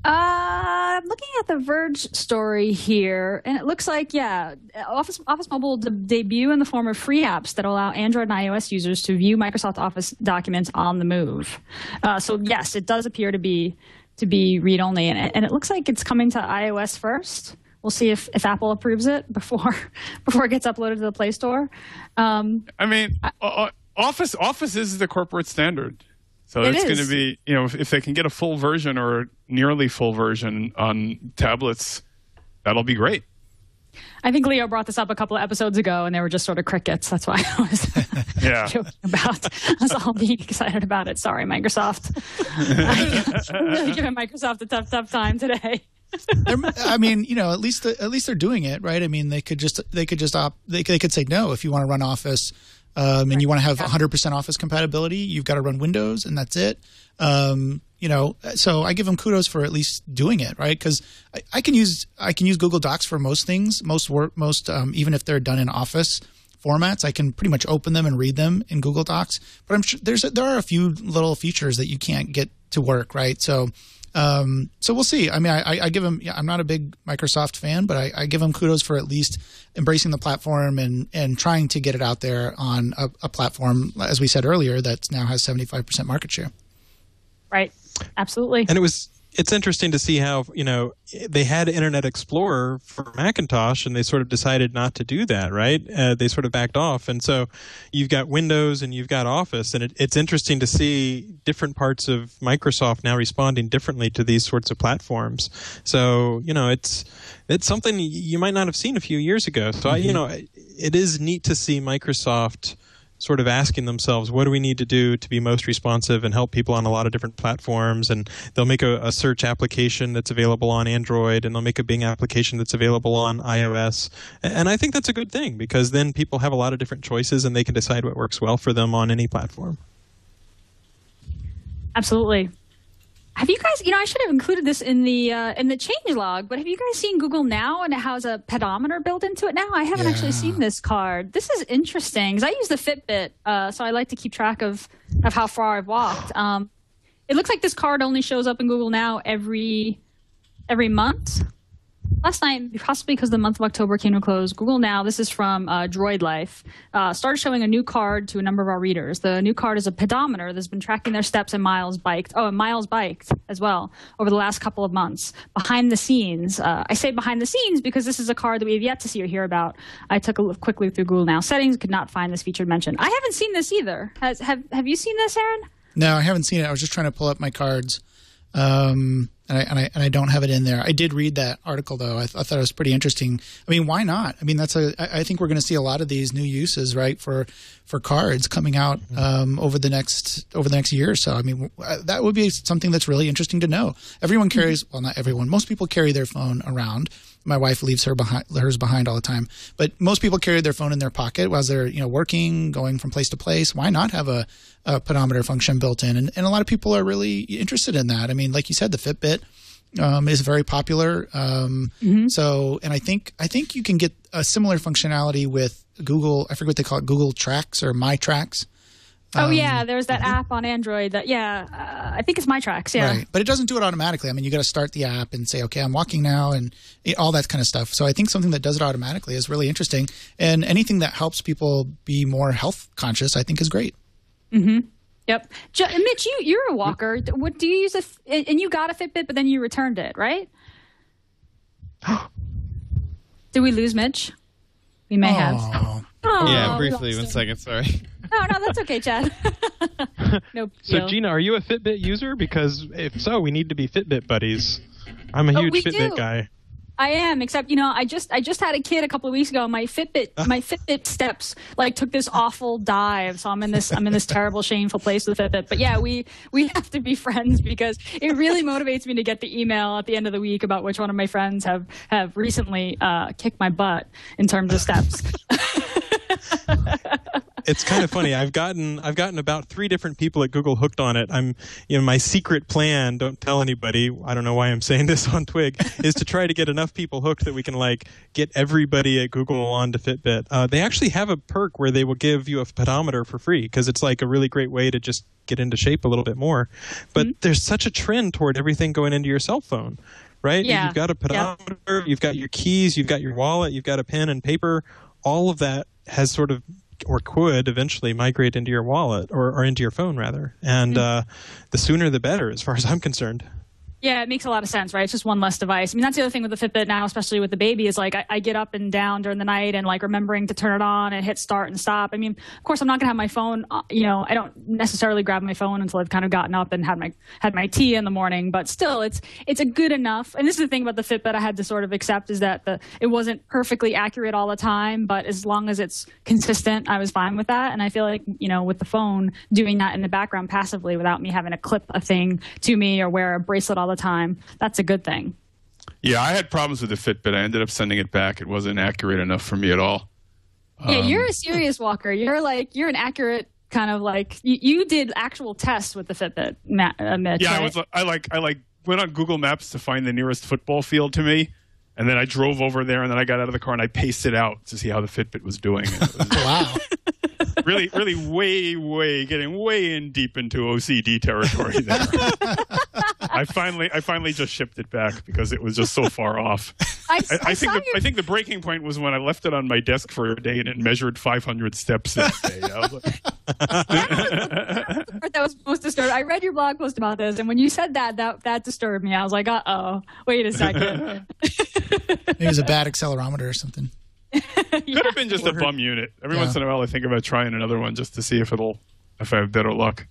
I'm looking at the Verge story here, and it looks like, Office Mobile will debut in the form of free apps that allow Android and iOS users to view Microsoft Office documents on the move. So yes, it does appear to be read-only, and it looks like it's coming to iOS first. We'll see if Apple approves it before it gets uploaded to the Play Store. Office is the corporate standard. So it's going to be, if they can get a full version or nearly full version on tablets, that'll be great. I think Leo brought this up a couple of episodes ago, and they were just sort of crickets. That's why I was joking about us all being excited about it. Sorry, Microsoft. I'm really giving Microsoft a tough time today. I mean, at least they're doing it, right? I mean, they could say no if you want to run Office, and you want to have 100% Office compatibility. You've got to run Windows, and that's it. So I give them kudos for at least doing it, right? Because I can use Google Docs for most things, even if they're done in Office formats. I can pretty much open them and read them in Google Docs. But I'm sure there are a few little features that you can't get to work, right? So we'll see. I mean, I give them. I'm not a big Microsoft fan, but I give them kudos for at least embracing the platform and trying to get it out there on a platform, as we said earlier, that now has 75% market share. Right. Absolutely. And it's interesting to see how, they had Internet Explorer for Macintosh, and they sort of decided not to do that, right? They sort of backed off. And so you've got Windows and you've got Office, and it's interesting to see different parts of Microsoft now responding differently to these sorts of platforms. So, it's something you might not have seen a few years ago. So, it is neat to see Microsoft sort of asking themselves, what do we need to do to be most responsive and help people on a lot of different platforms? And they'll make a search application that's available on Android, and they'll make a Bing application that's available on iOS. And I think that's a good thing, because then people have a lot of different choices and they can decide what works well for them on any platform. Absolutely. Have you guys, I should have included this in the changelog, but have you guys seen Google Now, and it has a pedometer built into it now? I haven't actually seen this card. This is interesting, because I use the Fitbit, so I like to keep track of how far I've walked. It looks like this card only shows up in Google Now every month. Last night, possibly because the month of October came to a close, Google Now, this is from Droid Life, started showing a new card to a number of our readers. The new card is a pedometer that's been tracking their steps and miles biked. Oh, and miles biked as well over the last couple of months. Behind the scenes. I say behind the scenes because this is a card that we have yet to see or hear about. I took a look quickly through Google Now settings, could not find this featured mention. I haven't seen this either. Have you seen this, Aaron? No, I haven't seen it. I was just trying to pull up my cards. And I don't have it in there. I did read that article, though. I thought it was pretty interesting. I mean, why not? I mean, I think we're going to see a lot of these new uses, right, for cards coming out over the next year or so. I mean, that would be something that's really interesting to know. Everyone carries, well, not everyone. Most people carry their phone around. My wife leaves hers behind all the time. But most people carry their phone in their pocket while they're working, going from place to place. Why not have a pedometer function built in? And a lot of people are really interested in that. I mean, like you said, the Fitbit is very popular. So, and I think you can get a similar functionality with Google. I forget what they call it, Google Tracks or My Tracks. Oh, yeah, there's that app on Android that, I think it's My Tracks, yeah. Right, but it doesn't do it automatically. I mean, you got to start the app and say, okay, I'm walking now, and all that kind of stuff. So I think something that does it automatically is really interesting, and anything that helps people be more health conscious, I think, is great. Mm-hmm. Yep. Mitch, you're a walker. What do you use? And you got a Fitbit, but then you returned it, right? Did we lose Mitch? We may have. Oh, yeah, briefly. 1 second. Sorry. No, that's okay, Chad. No big So, deal. Gina, are you a Fitbit user? Because if so, we need to be Fitbit buddies. I'm a huge Fitbit guy. I am, except I just had a kid a couple of weeks ago. My Fitbit steps took this awful dive, so I'm in this terrible, shameful place with Fitbit. But yeah, we have to be friends because it really motivates me to get the email at the end of the week about which one of my friends have recently kicked my butt in terms of steps. It's kind of funny. I've gotten about 3 different people at Google hooked on it. My secret plan, don't tell anybody, I don't know why I'm saying this on Twig, is to try to get enough people hooked that we can get everybody at Google onto Fitbit. They actually have a perk where they will give you a pedometer for free because it's a really great way to just get into shape a little bit more. But there's such a trend toward everything going into your cell phone, right? Yeah. You've got a pedometer, you've got your keys, you've got your wallet, you've got a pen and paper. All of that has sort of or could eventually migrate into your wallet or into your phone, rather. And the sooner the better, as far as I'm concerned. Yeah, it makes a lot of sense, right? It's just one less device. I mean, that's the other thing with the Fitbit now, especially with the baby, is I get up and down during the night and remembering to turn it on and hit start and stop. I mean, of course, I'm not going to have my phone, I don't necessarily grab my phone until I've kind of gotten up and had my tea in the morning. But still, it's a good enough. And this is the thing about the Fitbit I had to sort of accept is that it wasn't perfectly accurate all the time, but as long as it's consistent, I was fine with that. And I feel like, with the phone, doing that in the background passively without me having to clip a thing to me or wear a bracelet all the time, that's a good thing. Yeah, I had problems with the Fitbit. I ended up sending it back. It wasn't accurate enough for me at all. Yeah, you're a serious walker. You're an accurate kind of you did actual tests with the Fitbit, Mitch. Yeah, right? I went on Google Maps to find the nearest football field to me, and then I drove over there, and then I got out of the car and I paced it out to see how the Fitbit was doing. Wow. Really, getting way in deep into OCD territory there. I finally just shipped it back because it was just so far off. I think the breaking point was when I left it on my desk for a day and it measured 500 steps that day. I was that was most disturbing. I read your blog post about this, and when you said that disturbed me. I was like, uh-oh, wait a second. Maybe it was a bad accelerometer or something. Could have been just a bum unit. Every once in a while, I think about trying another one just to see if I have better luck.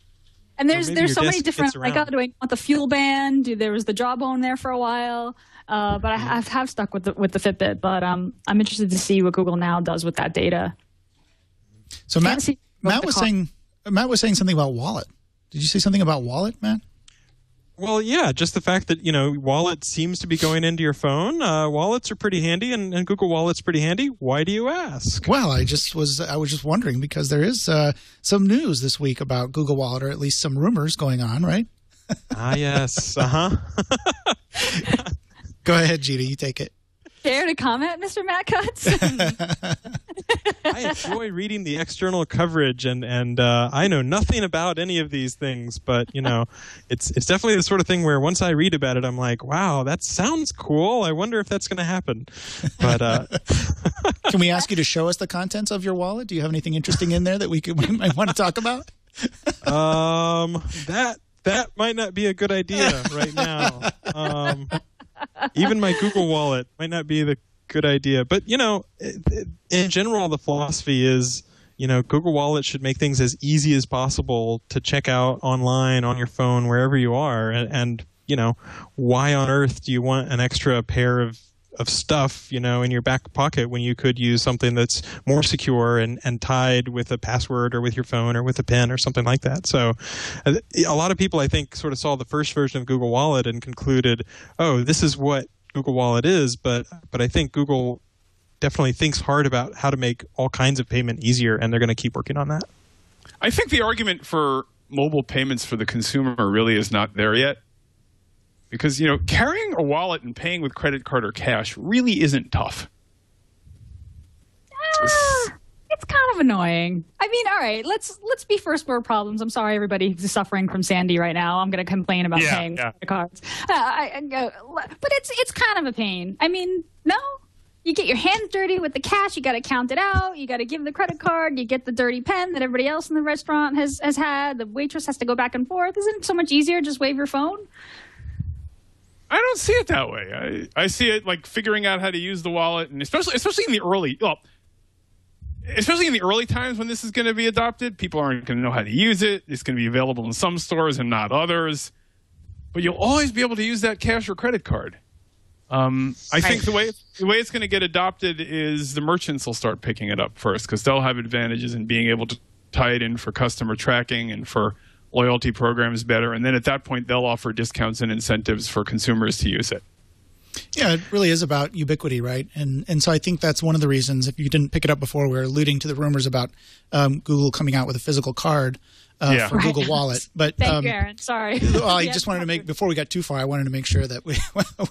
And there's so many different. Do I want the fuel band? There was the jawbone there for a while, but I have stuck with the Fitbit. But I'm interested to see what Google now does with that data. So Matt was saying something about wallet. Did you say something about wallet, Matt? Well, yeah, just the fact that, Wallet seems to be going into your phone. Wallets are pretty handy, and Google Wallet's pretty handy. Why do you ask? Well, I was just wondering because there is some news this week about Google Wallet, or at least some rumors going on, right? Yes. Go ahead, Gina, you take it. Care to comment, Mr. Matt Cutts? I enjoy reading the external coverage, and I know nothing about any of these things, but it's definitely the sort of thing where once I read about it, I'm like, wow, that sounds cool. I wonder if that's going to happen. But can we ask you to show us the contents of your wallet? Do you have anything interesting in there that we might want to talk about? That might not be a good idea right now. Even my Google Wallet might not be the good idea. But, in general, the philosophy is, Google Wallet should make things as easy as possible to check out online, on your phone, wherever you are. And why on earth do you want an extra pair of stuff, in your back pocket when you could use something that's more secure and tied with a password or with your phone or with a pen or something like that. So a lot of people, I think, sort of saw the first version of Google Wallet and concluded, oh, this is what Google Wallet is. But I think Google definitely thinks hard about how to make all kinds of payment easier, and they're going to keep working on that. I think the argument for mobile payments for the consumer really is not there yet. Because, carrying a wallet and paying with credit card or cash really isn't tough. It's kind of annoying. I mean, all right, let's be first world problems. I'm sorry, everybody who's suffering from Sandy right now. I'm going to complain about paying credit cards. But it's kind of a pain. I mean, no? You get your hands dirty with the cash. You got to count it out. You got to give the credit card. You get the dirty pen that everybody else in the restaurant has had. The waitress has to go back and forth. Isn't it so much easier? Just wave your phone. I don't see it that way. I see it like figuring out how to use the wallet, and especially in the early times when this is going to be adopted, people aren't going to know how to use it. It's going to be available in some stores and not others. But you'll always be able to use that cash or credit card. I think the way it's going to get adopted is the merchants will start picking it up first because they'll have advantages in being able to tie it in for customer tracking and for loyalty programs better. And then at that point, they'll offer discounts and incentives for consumers to use it. Yeah, it really is about ubiquity, right? And so I think that's one of the reasons, if you didn't pick it up before, we're alluding to the rumors about Google coming out with a physical card for Google Wallet. But Thank you, Aaron. Sorry. Well, I just wanted to make, before we got too far, I wanted to make sure that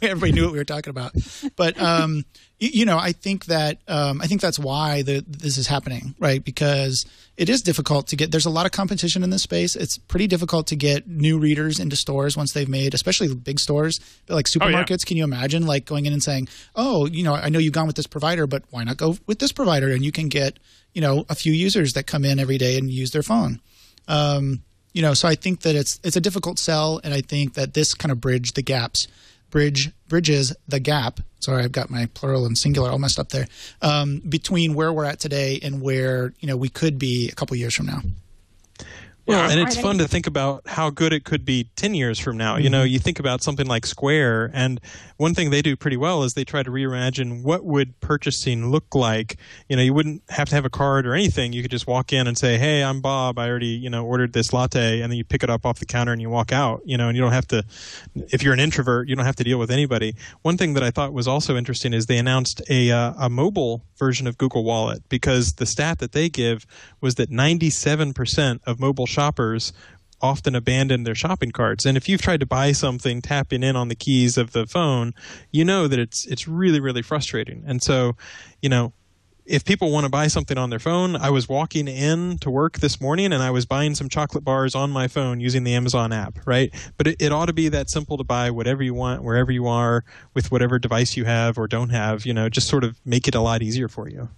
everybody knew what we were talking about. But I think that's why this is happening, right? Because it is difficult to get. There's a lot of competition in this space. It's pretty difficult to get new readers into stores once they've made, especially big stores, but like supermarkets. Oh, yeah. Can you imagine like going in and saying, "Oh, I know you've gone with this provider, but why not go with this provider?" And you can get a few users that come in every day and use their phone. So I think that it's a difficult sell, and I think that this kind of bridges the gap. Sorry, I've got my plural and singular all messed up there. Between where we're at today and where we could be a couple years from now. Well, and it's fun to think about how good it could be 10 years from now. Mm-hmm. You think about something like Square, and one thing they do pretty well is they try to reimagine what would purchasing look like. You wouldn't have to have a card or anything. You could just walk in and say, "Hey, I'm Bob. I already, ordered this latte," and then you pick it up off the counter and you walk out. And you don't have to. If you're an introvert, you don't have to deal with anybody. One thing that I thought was also interesting is they announced a mobile version of Google Wallet, because the stat that they give was that 97% of mobile shoppers often abandon their shopping carts. And if you've tried to buy something tapping in on the keys of the phone, you know that it's really, really frustrating. And so, if people want to buy something on their phone, I was walking in to work this morning and I was buying some chocolate bars on my phone using the Amazon app, right? But it ought to be that simple to buy whatever you want, wherever you are, with whatever device you have or don't have, just sort of make it a lot easier for you.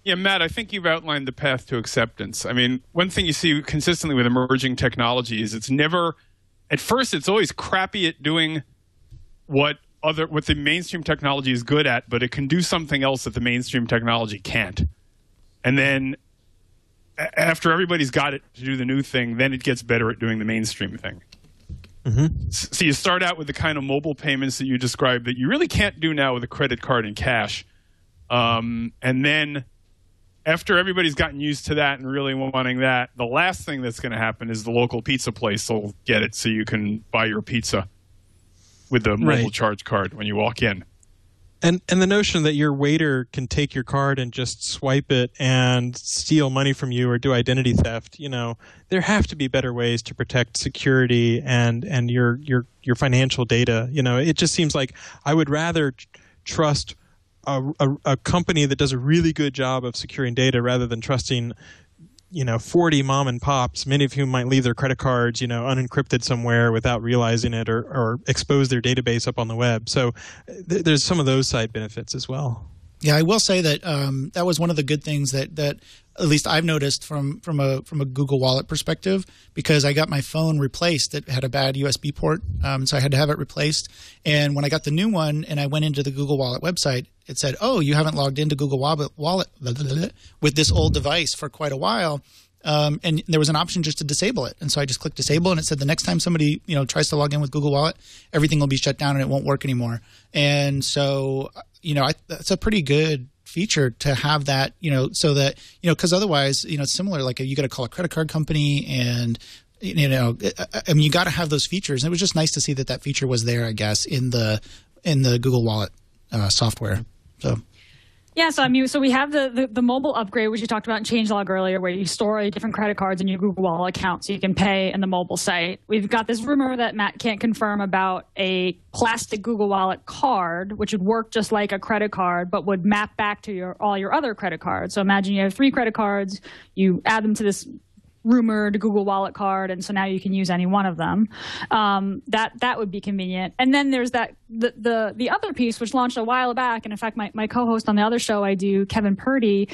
Yeah, Matt, I think you've outlined the path to acceptance. I mean, one thing you see consistently with emerging technology is at first it's always crappy at doing what the mainstream technology is good at, but it can do something else that the mainstream technology can't. And then after everybody's got it to do the new thing, then it gets better at doing the mainstream thing. Mm-hmm. So you start out with the kind of mobile payments that you described that you really can't do now with a credit card and cash. And then after everybody's gotten used to that and really wanting that, the last thing that's going to happen is the local pizza place will get it so you can buy your pizza with the mobile charge card when you walk in. And the notion that your waiter can take your card and just swipe it and steal money from you or do identity theft, there have to be better ways to protect security and your financial data. It just seems like I would rather trust a company that does a really good job of securing data rather than trusting 40 mom and pops, many of whom might leave their credit cards unencrypted somewhere without realizing it, or expose their database up on the web. So there's some of those side benefits as well. Yeah, I will say that that was one of the good things that at least I've noticed from a Google Wallet perspective, because I got my phone replaced. It had a bad USB port, so I had to have it replaced. And when I got the new one and I went into the Google Wallet website, it said, "Oh, you haven't logged into Google Wallet with this old device for quite a while." And there was an option just to disable it. And so I just clicked disable, and it said the next time somebody tries to log in with Google Wallet, everything will be shut down and it won't work anymore. And so that's a pretty good feature to have that, so that, because otherwise, it's similar, like you got to call a credit card company and, I mean, you got to have those features. And it was just nice to see that feature was there, I guess, in the Google Wallet software. So. Yeah, so I mean, so we have the mobile upgrade, which you talked about in changelog earlier, where you store different credit cards in your Google Wallet account so you can pay in the mobile site. We've got this rumor that Matt can't confirm about a plastic Google Wallet card, which would work just like a credit card, but would map back to all your other credit cards. So imagine you have 3 credit cards, you add them to this rumored Google Wallet card, and so now you can use any one of them. That would be convenient. And then there's the other piece, which launched a while back, and in fact my co-host on the other show I do, Kevin Purdy,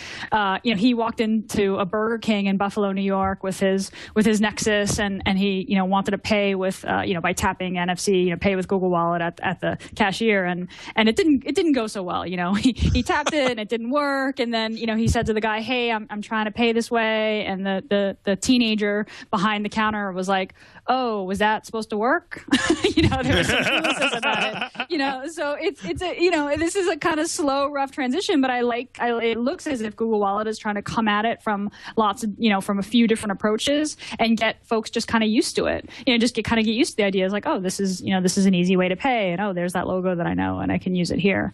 he walked into a Burger King in Buffalo, New York with his Nexus, and he wanted to pay with by tapping NFC, pay with Google Wallet at the cashier, and it didn't go so well. He tapped it and it didn't work, and then he said to the guy, "Hey, I'm trying to pay this way," and the teenager behind the counter was like, "Oh, was that supposed to work?" There was some cluelessness about it. So it's this is a kind of slow, rough transition, but it looks as if Google Wallet is trying to come at it from lots of from a few different approaches and get folks just kind of used to it. Just get used to the idea. It's like, oh, this is an easy way to pay, and oh, there's that logo that I know, and I can use it here.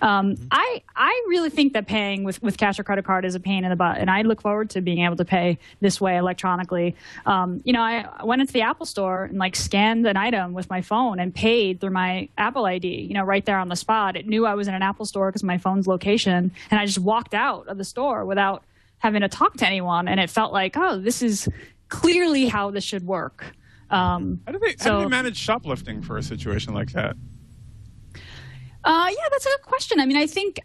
I really think that paying with cash or credit card is a pain in the butt, and I look forward to being able to pay this way electronically. I went into the Apple store and scanned an item with my phone and paid through my Apple ID, right there on the spot. It knew I was in an Apple store because of my phone's location, and I just walked out of the store without having to talk to anyone, and it felt like, oh, this is clearly how this should work. How do they manage shoplifting for a situation like that? Yeah, that's a good question. I mean, I think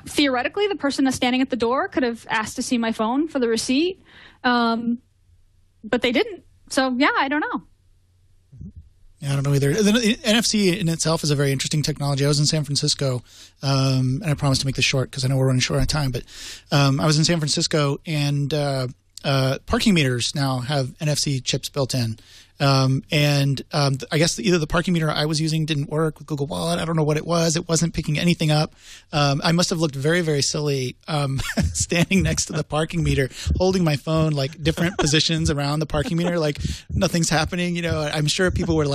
theoretically, the person that's standing at the door could have asked to see my phone for the receipt, but they didn't. So, yeah, I don't know. Yeah, I don't know either. The NFC in itself is a very interesting technology. I was in San Francisco, and I promise to make this short because I know we're running short on time, but I was in San Francisco, and parking meters now have NFC chips built in. I guess either the parking meter I was using didn't work with Google Wallet. I don't know what it was. It wasn't picking anything up. I must have looked very, very silly standing next to the parking meter, holding my phone different positions around the parking meter, like nothing's happening. I'm sure people were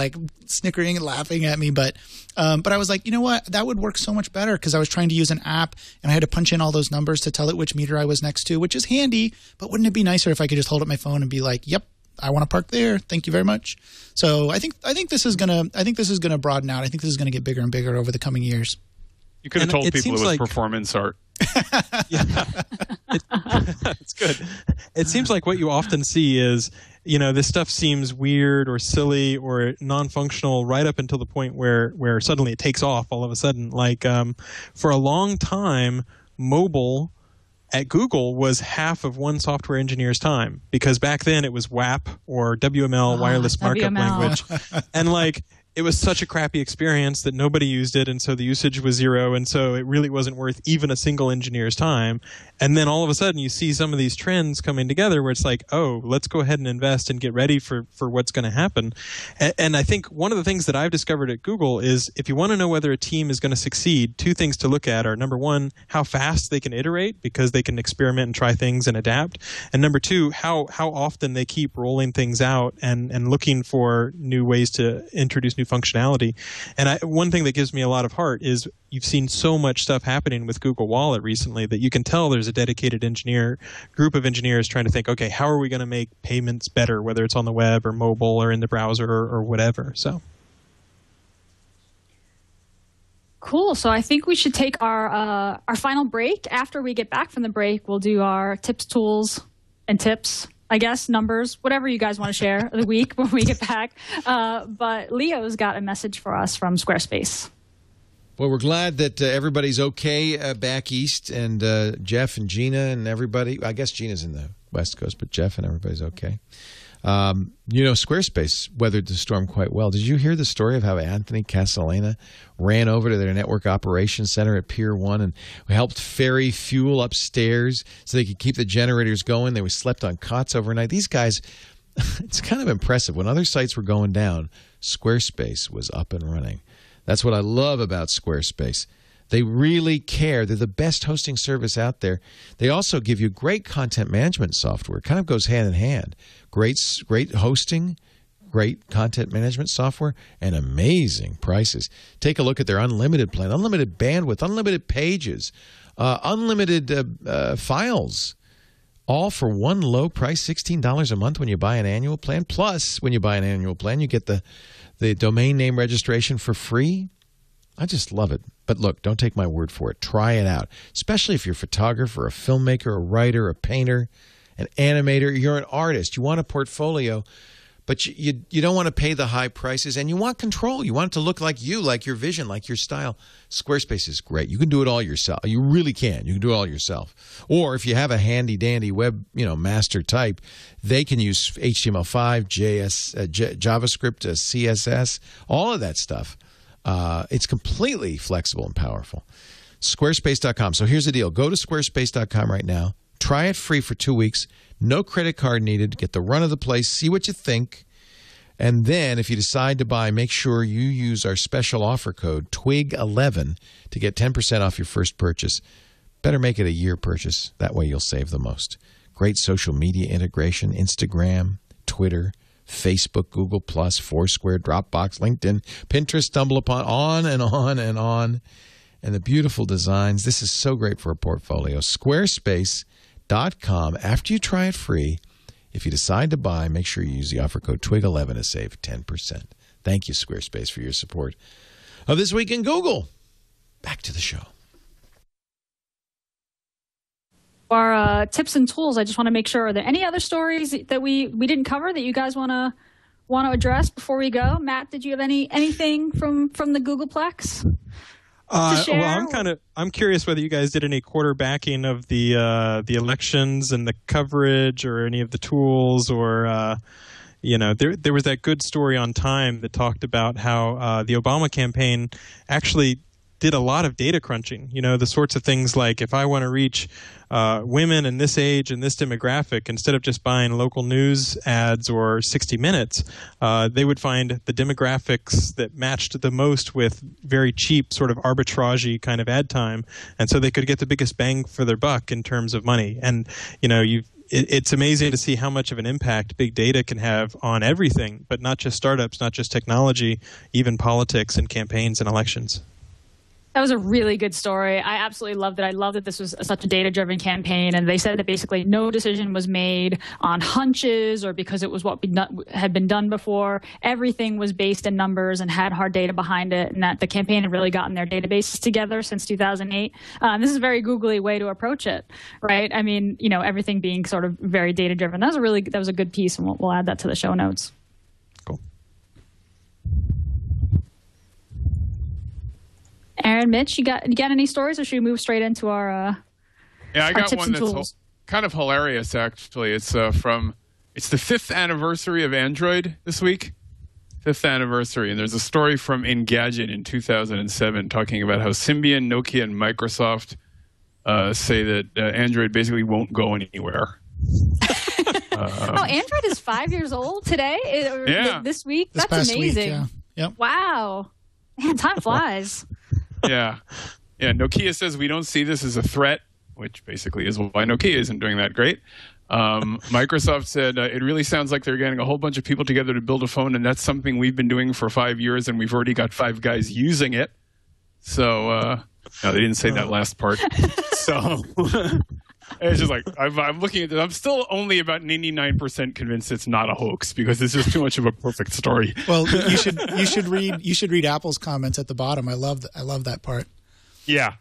snickering and laughing at me, but I was like, you know what? That would work so much better because I was trying to use an app and I had to punch in all those numbers to tell it which meter I was next to, which is handy. But wouldn't it be nicer if I could just hold up my phone and be like, "Yep, I want to park there. Thank you very much." So I think this is gonna broaden out. I think this is gonna get bigger and bigger over the coming years. You could have told people it was performance art. Yeah, it's good. It seems like what you often see is, this stuff seems weird or silly or non-functional right up until the point where suddenly it takes off all of a sudden. For a long time, mobile at Google was half of one software engineer's time, because back then it was WAP or WML, wireless markup language. And it was such a crappy experience that nobody used it, and so the usage was 0, and so it really wasn't worth even a single engineer's time. And then all of a sudden you see some of these trends coming together where it's like, oh, let's go ahead and invest and get ready for what's going to happen. And I think one of the things that I've discovered at Google is if you want to know whether a team is going to succeed, 2 things to look at are, number 1, how fast they can iterate because they can experiment and try things and adapt. And number 2, how often they keep rolling things out and looking for new ways to introduce new functionality. And one thing that gives me a lot of heart is you've seen so much stuff happening with Google Wallet recently that you can tell there's a dedicated group of engineers trying to think, okay, how are we going to make payments better, whether it's on the web or mobile or in the browser or whatever. So cool. So I think we should take our final break. After we get back from the break, we'll do our tips, tools, and tips. I guess, numbers, whatever you guys want to share the week when we get back. But Leo's got a message for us from Squarespace. Well, we're glad that everybody's okay back east, and Jeff and Gina and everybody. I guess Gina's in the West Coast, but Jeff and everybody's okay. Squarespace weathered the storm quite well. Did you hear the story of how Anthony Castellana ran over to their network operations center at Pier 1 and helped ferry fuel upstairs so they could keep the generators going? They slept on cots overnight. These guys, it's kind of impressive. When other sites were going down, Squarespace was up and running. That's what I love about Squarespace. They really care. They're the best hosting service out there. They also give you great content management software. It kind of goes hand in hand. Great hosting, great content management software, and amazing prices. Take a look at their unlimited plan, unlimited bandwidth, unlimited pages, unlimited files, all for one low price, $16 a month when you buy an annual plan. Plus, when you buy an annual plan, you get the domain name registration for free. I just love it. But look, don't take my word for it. Try it out, especially if you're a photographer, a filmmaker, a writer, a painter, an animator. You're an artist. You want a portfolio, but you don't want to pay the high prices, and you want control. You want it to look like you, like your vision, like your style. Squarespace is great. You can do it all yourself. You really can. You can do it all yourself. Or if you have a handy-dandy web, master type, they can use HTML5, JavaScript, CSS, all of that stuff. It's completely flexible and powerful. Squarespace.com. So here's the deal. Go to squarespace.com right now. Try it free for 2 weeks. No credit card needed. Get the run of the place. See what you think. And then if you decide to buy, make sure you use our special offer code TWIG11 to get 10% off your first purchase. Better make it a year purchase. That way you'll save the most. Great social media integration. Instagram, Twitter, Facebook, Google+, Foursquare, Dropbox, LinkedIn, Pinterest, StumbleUpon, on and on and on. And the beautiful designs. This is so great for a portfolio. Squarespace.com. After you try it free, if you decide to buy, make sure you use the offer code TWIG11 to save 10%. Thank you, Squarespace, for your support of This Week in Google. Back to the show. Our tips and tools, I just want to make sure, are there any other stories that we didn't cover that you guys want to address before we go? Matt, did you have anything from the Googleplex to share? Well, I'm curious whether you guys did any quarterbacking of the elections and the coverage, or any of the tools, or there was that good story on Time that talked about how the Obama campaign actually did a lot of data crunching, the sorts of things like, if I want to reach women in this age and this demographic, instead of just buying local news ads or 60 Minutes, they would find the demographics that matched the most with very cheap sort of arbitrage-y kind of ad time. And so they could get the biggest bang for their buck in terms of money. And, it's amazing to see how much of an impact big data can have on everything, but not just startups, not just technology, even politics and campaigns and elections. That was a really good story. I absolutely loved it. I love that this was such a data-driven campaign, and they said that basically no decision was made on hunches or because it was what had been done before. Everything was based in numbers and had hard data behind it, and that the campaign had really gotten their databases together since 2008. This is a very googly way to approach it, right? I mean, everything being sort of very data-driven. That was a good piece, and we'll add that to the show notes. Aaron, Mitch, you got any stories, or should we move straight into our I got tips one and that's tools? kind of hilarious, actually. It's the 5th anniversary of Android this week. 5th anniversary, and there's a story from Engadget in 2007 talking about how Symbian, Nokia, and Microsoft say that Android basically won't go anywhere. Android is 5 years old today, this week. This That's past amazing. Week, yeah. Yep. Wow, man, time flies. Yeah. Nokia says we don't see this as a threat, which basically is why Nokia isn't doing that great. Microsoft said it really sounds like they're getting a whole bunch of people together to build a phone, and that's something we've been doing for 5 years, and we've already got 5 guys using it. So no, they didn't say that last part. So it's just like I'm looking at this. I'm still only about 99% convinced it's not a hoax, because it's just too much of a perfect story. Well, you should read Apple's comments at the bottom. I love that part. Yeah.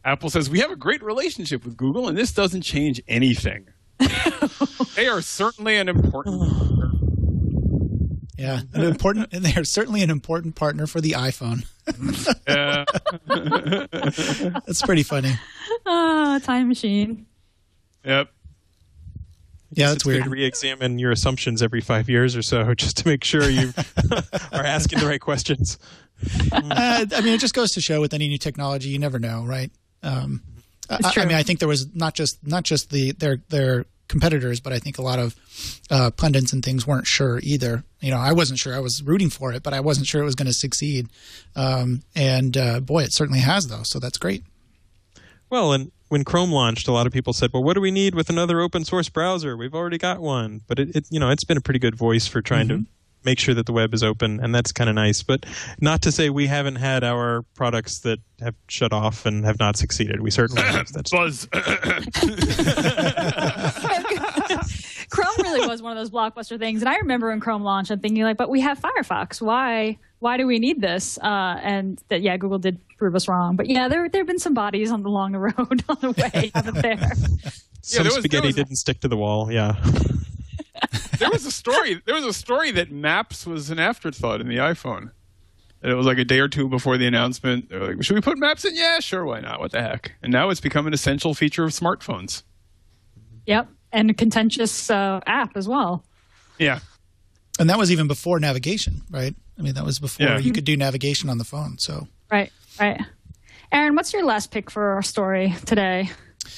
Apple says, we have a great relationship with Google, and this doesn't change anything. They are certainly an important partner. Yeah, and they are certainly an important partner for the iPhone. That's pretty funny. Time machine. Yep. Yeah, that's weird. Re-examine your assumptions every 5 years or so, just to make sure you are asking the right questions. It just goes to show with any new technology, you never know, right? I think there was not just their competitors, but I think a lot of pundits and things weren't sure either. I wasn't sure. I was rooting for it, but I wasn't sure it was going to succeed. Boy, it certainly has, though. So that's great. Well, and when Chrome launched, a lot of people said, well, what do we need with another open source browser? We've already got one. But it's been a pretty good voice for trying to make sure that the web is open, and that's kind of nice. But not to say we haven't had our products that have shut off and have not succeeded. We certainly have. That's Buzz. Chrome really was one of those blockbuster things. And I remember when Chrome launched, I'm thinking but we have Firefox. Why do we need this? And Google did prove us wrong. But there have been some bodies along the road on the way, haven't there? Some spaghetti didn't stick to the wall. Yeah. There was a story that Maps was an afterthought in the iPhone. And it was like a day or two before the announcement. They were like, should we put Maps in? Yeah, sure, why not? What the heck? And now it's become an essential feature of smartphones. Yep, and a contentious app as well. Yeah. And that was even before navigation, right? I mean, that was before you could do navigation on the phone. So Right. Aaron, what's your last pick for our story today?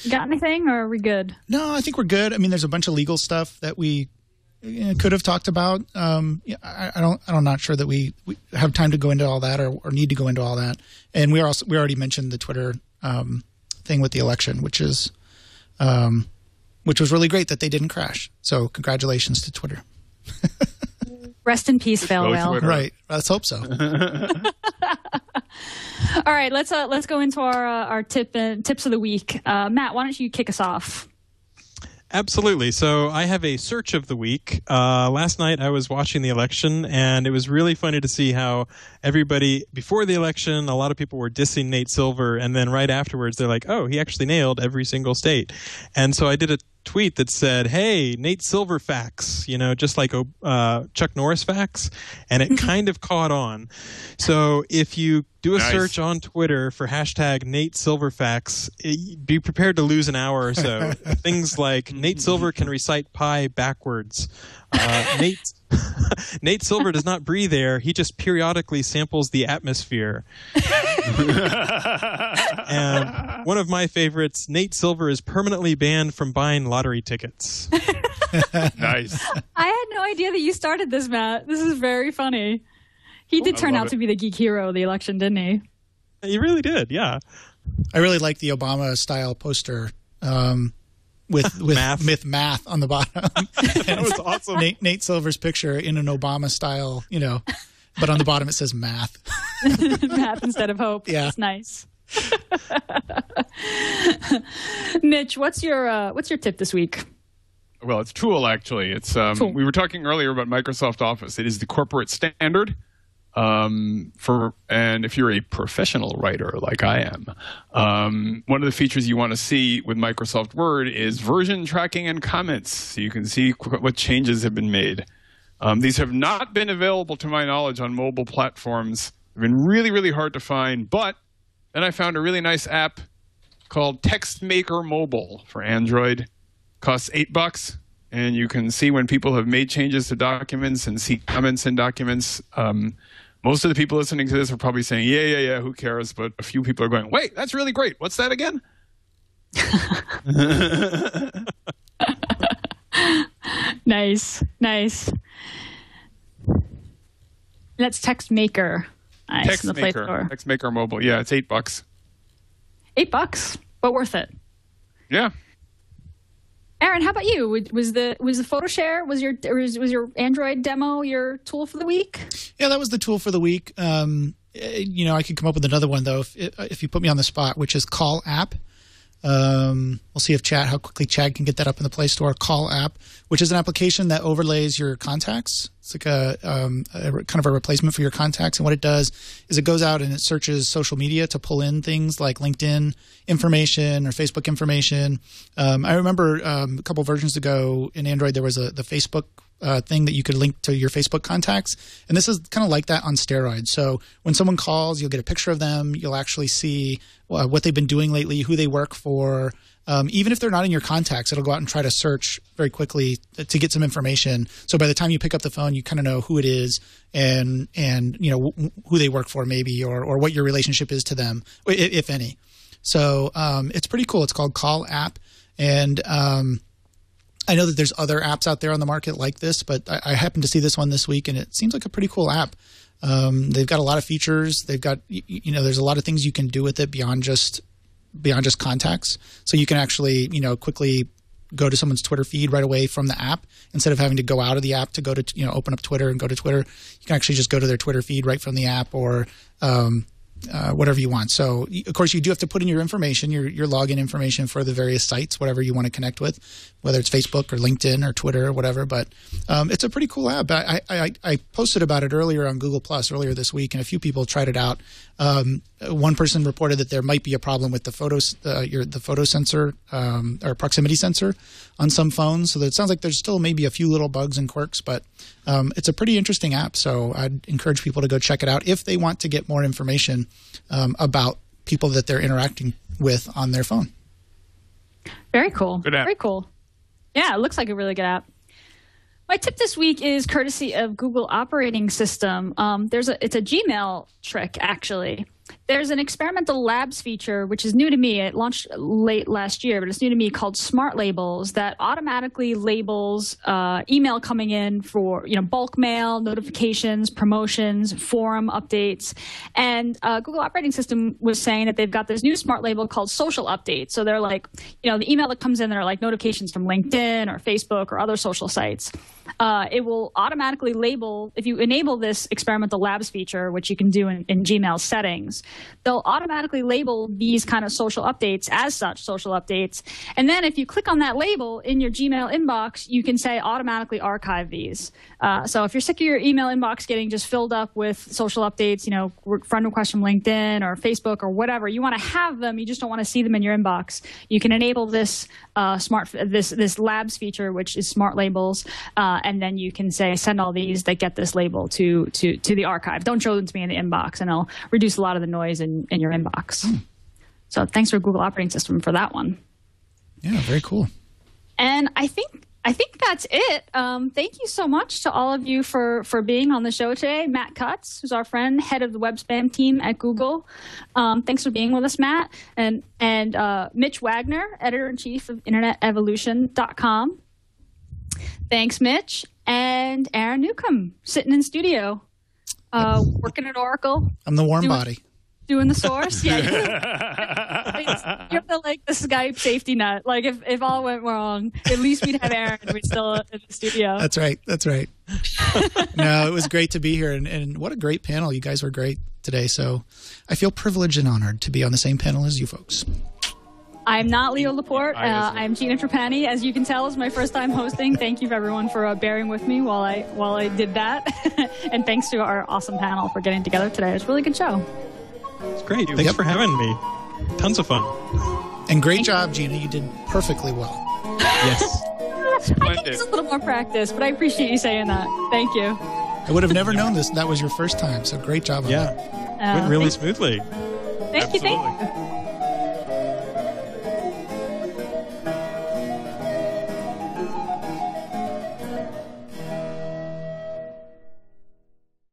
You got anything, or are we good? No, I think we're good. I mean, there's a bunch of legal stuff that we could have talked about. I'm not sure that we have time to go into all that or need to go into all that. And we already mentioned the Twitter thing with the election, which was really great that they didn't crash. So congratulations to Twitter. Rest in peace, fail whale. Right. Let's hope so. All right, let's go into our tips of the week. Matt, why don't you kick us off? Absolutely. So I have a search of the week. Last night I was watching the election, and it was really funny to see how everybody, before the election, a lot of people were dissing Nate Silver, and then right afterwards they're like, oh, he actually nailed every single state. And so I did a tweet that said, hey, Nate Silver facts, just like Chuck Norris facts, and it kind of caught on. So if you do a search on Twitter for hashtag Nate Silver facts, be prepared to lose an hour or so. Things like Nate Silver can recite pi backwards. Nate Silver does not breathe air. He just periodically samples the atmosphere. And one of my favorites, Nate Silver is permanently banned from buying lottery tickets. Nice. I had no idea that you started this, Matt. This is very funny. He did turn out to be the geek hero of the election, didn't he? He really did, yeah. I really like the Obama-style poster with math on the bottom. That was awesome. Nate Silver's picture in an Obama-style, but on the bottom it says math. Math instead of hope. Yeah. That's nice. Mitch, what's your tip this week? Well, it's Tool, actually. It's Tool. We were talking earlier about Microsoft Office. It is the corporate standard. And if you're a professional writer like I am, one of the features you want to see with Microsoft Word is version tracking and comments, so you can see what changes have been made. These have not been available, to my knowledge, on mobile platforms. They've been really, really hard to find. But then I found a really nice app called TextMaker Mobile for Android. Costs $8, and you can see when people have made changes to documents and see comments in documents. Most of the people listening to this are probably saying, yeah, who cares? But a few people are going, wait, that's really great. What's that again? Nice. That's TextMaker. Nice. TextMaker Mobile. Yeah, it's $8. $8, but worth it. Yeah. Aaron, how about you? Was the photo share, was your Android demo your tool for the week? Yeah, that was the tool for the week. I could come up with another one though if you put me on the spot, which is Call App. We'll see how quickly Chad can get that up in the Play Store. Call App, which is an application that overlays your contacts. It's like a kind of a replacement for your contacts. And what it does is it goes out and it searches social media to pull in things like LinkedIn information or Facebook information. I remember a couple versions ago in Android there was the Facebook thing that you could link to your Facebook contacts. And this is kind of like that on steroids. So when someone calls, you'll get a picture of them. You'll actually see what they've been doing lately, who they work for. Even if they're not in your contacts, it'll go out and try to search very quickly to get some information. So by the time you pick up the phone, you kind of know who it is and who they work for maybe or what your relationship is to them, if any. So it's pretty cool. It's called Call App. And I know that there's other apps out there on the market like this, but I happened to see this one this week, and it seems like a pretty cool app. They've got a lot of features. They've got, there's a lot of things you can do with it beyond just beyond just contacts. So you can actually, quickly go to someone's Twitter feed right away from the app instead of having to go out of the app to go to, open up Twitter and go to Twitter. You can actually just go to their Twitter feed right from the app or whatever you want. So, of course, you do have to put in your information, your login information for the various sites, whatever you want to connect with, whether it's Facebook or LinkedIn or Twitter or whatever. But it's a pretty cool app. I posted about it earlier on Google Plus earlier this week, and a few people tried it out. One person reported that there might be a problem with the photo sensor or proximity sensor on some phones. So it sounds like there's still maybe a few little bugs and quirks, but it's a pretty interesting app. So I'd encourage people to go check it out if they want to get more information about people that they're interacting with on their phone. Very cool. Good app. Very cool. Yeah, it looks like a really good app. My tip this week is courtesy of Google operating system. It's a Gmail trick, actually. There's an experimental labs feature, which is new to me. It launched late last year, but it's new to me, called Smart Labels, that automatically labels email coming in for bulk mail, notifications, promotions, forum updates. And Google operating system was saying that they've got this new smart label called social updates. So they're like, the email that comes in, they're like notifications from LinkedIn or Facebook or other social sites. It will automatically label, if you enable this experimental labs feature, which you can do in Gmail settings, they'll automatically label these kind of social updates as such social updates. And then if you click on that label in your Gmail inbox, you can say automatically archive these. So if you're sick of your email inbox getting just filled up with social updates, friend requests from LinkedIn or Facebook or whatever, you want to have them, you just don't want to see them in your inbox. You can enable this this labs feature, which is smart labels, and then you can say send all these that get this label to the archive. Don't show them to me in the inbox, and it'll reduce a lot of the noise in your inbox. So thanks for Google operating system for that one. Yeah, very cool. And I think that's it. Thank you so much to all of you for being on the show today. Matt Cutts, who's our friend, head of the web spam team at Google. Thanks for being with us, Matt. And Mitch Wagner, editor-in-chief of InternetEvolution.com. Thanks, Mitch. And Aaron Newcomb, sitting in studio, working at Oracle. I'm the warm body. Doing the source? Yeah. You're the Skype safety net. Like, if all went wrong, at least we'd have Aaron. We'd still in the studio. That's right. No, it was great to be here. And what a great panel. You guys were great today. So I feel privileged and honored to be on the same panel as you folks. I'm not Leo Laporte. I'm Gina Trapani. As you can tell, it's my first time hosting. Thank you, everyone, for bearing with me while I did that. And thanks to our awesome panel for getting together today. It was a really good show. It's great. Thanks for having me. Tons of fun. And great job, Gina. You did perfectly well. Yes. I think it's a little more practice, but I appreciate you saying that. Thank you. I would have never known that was your first time. So great job on that. Went really smoothly. Thank you.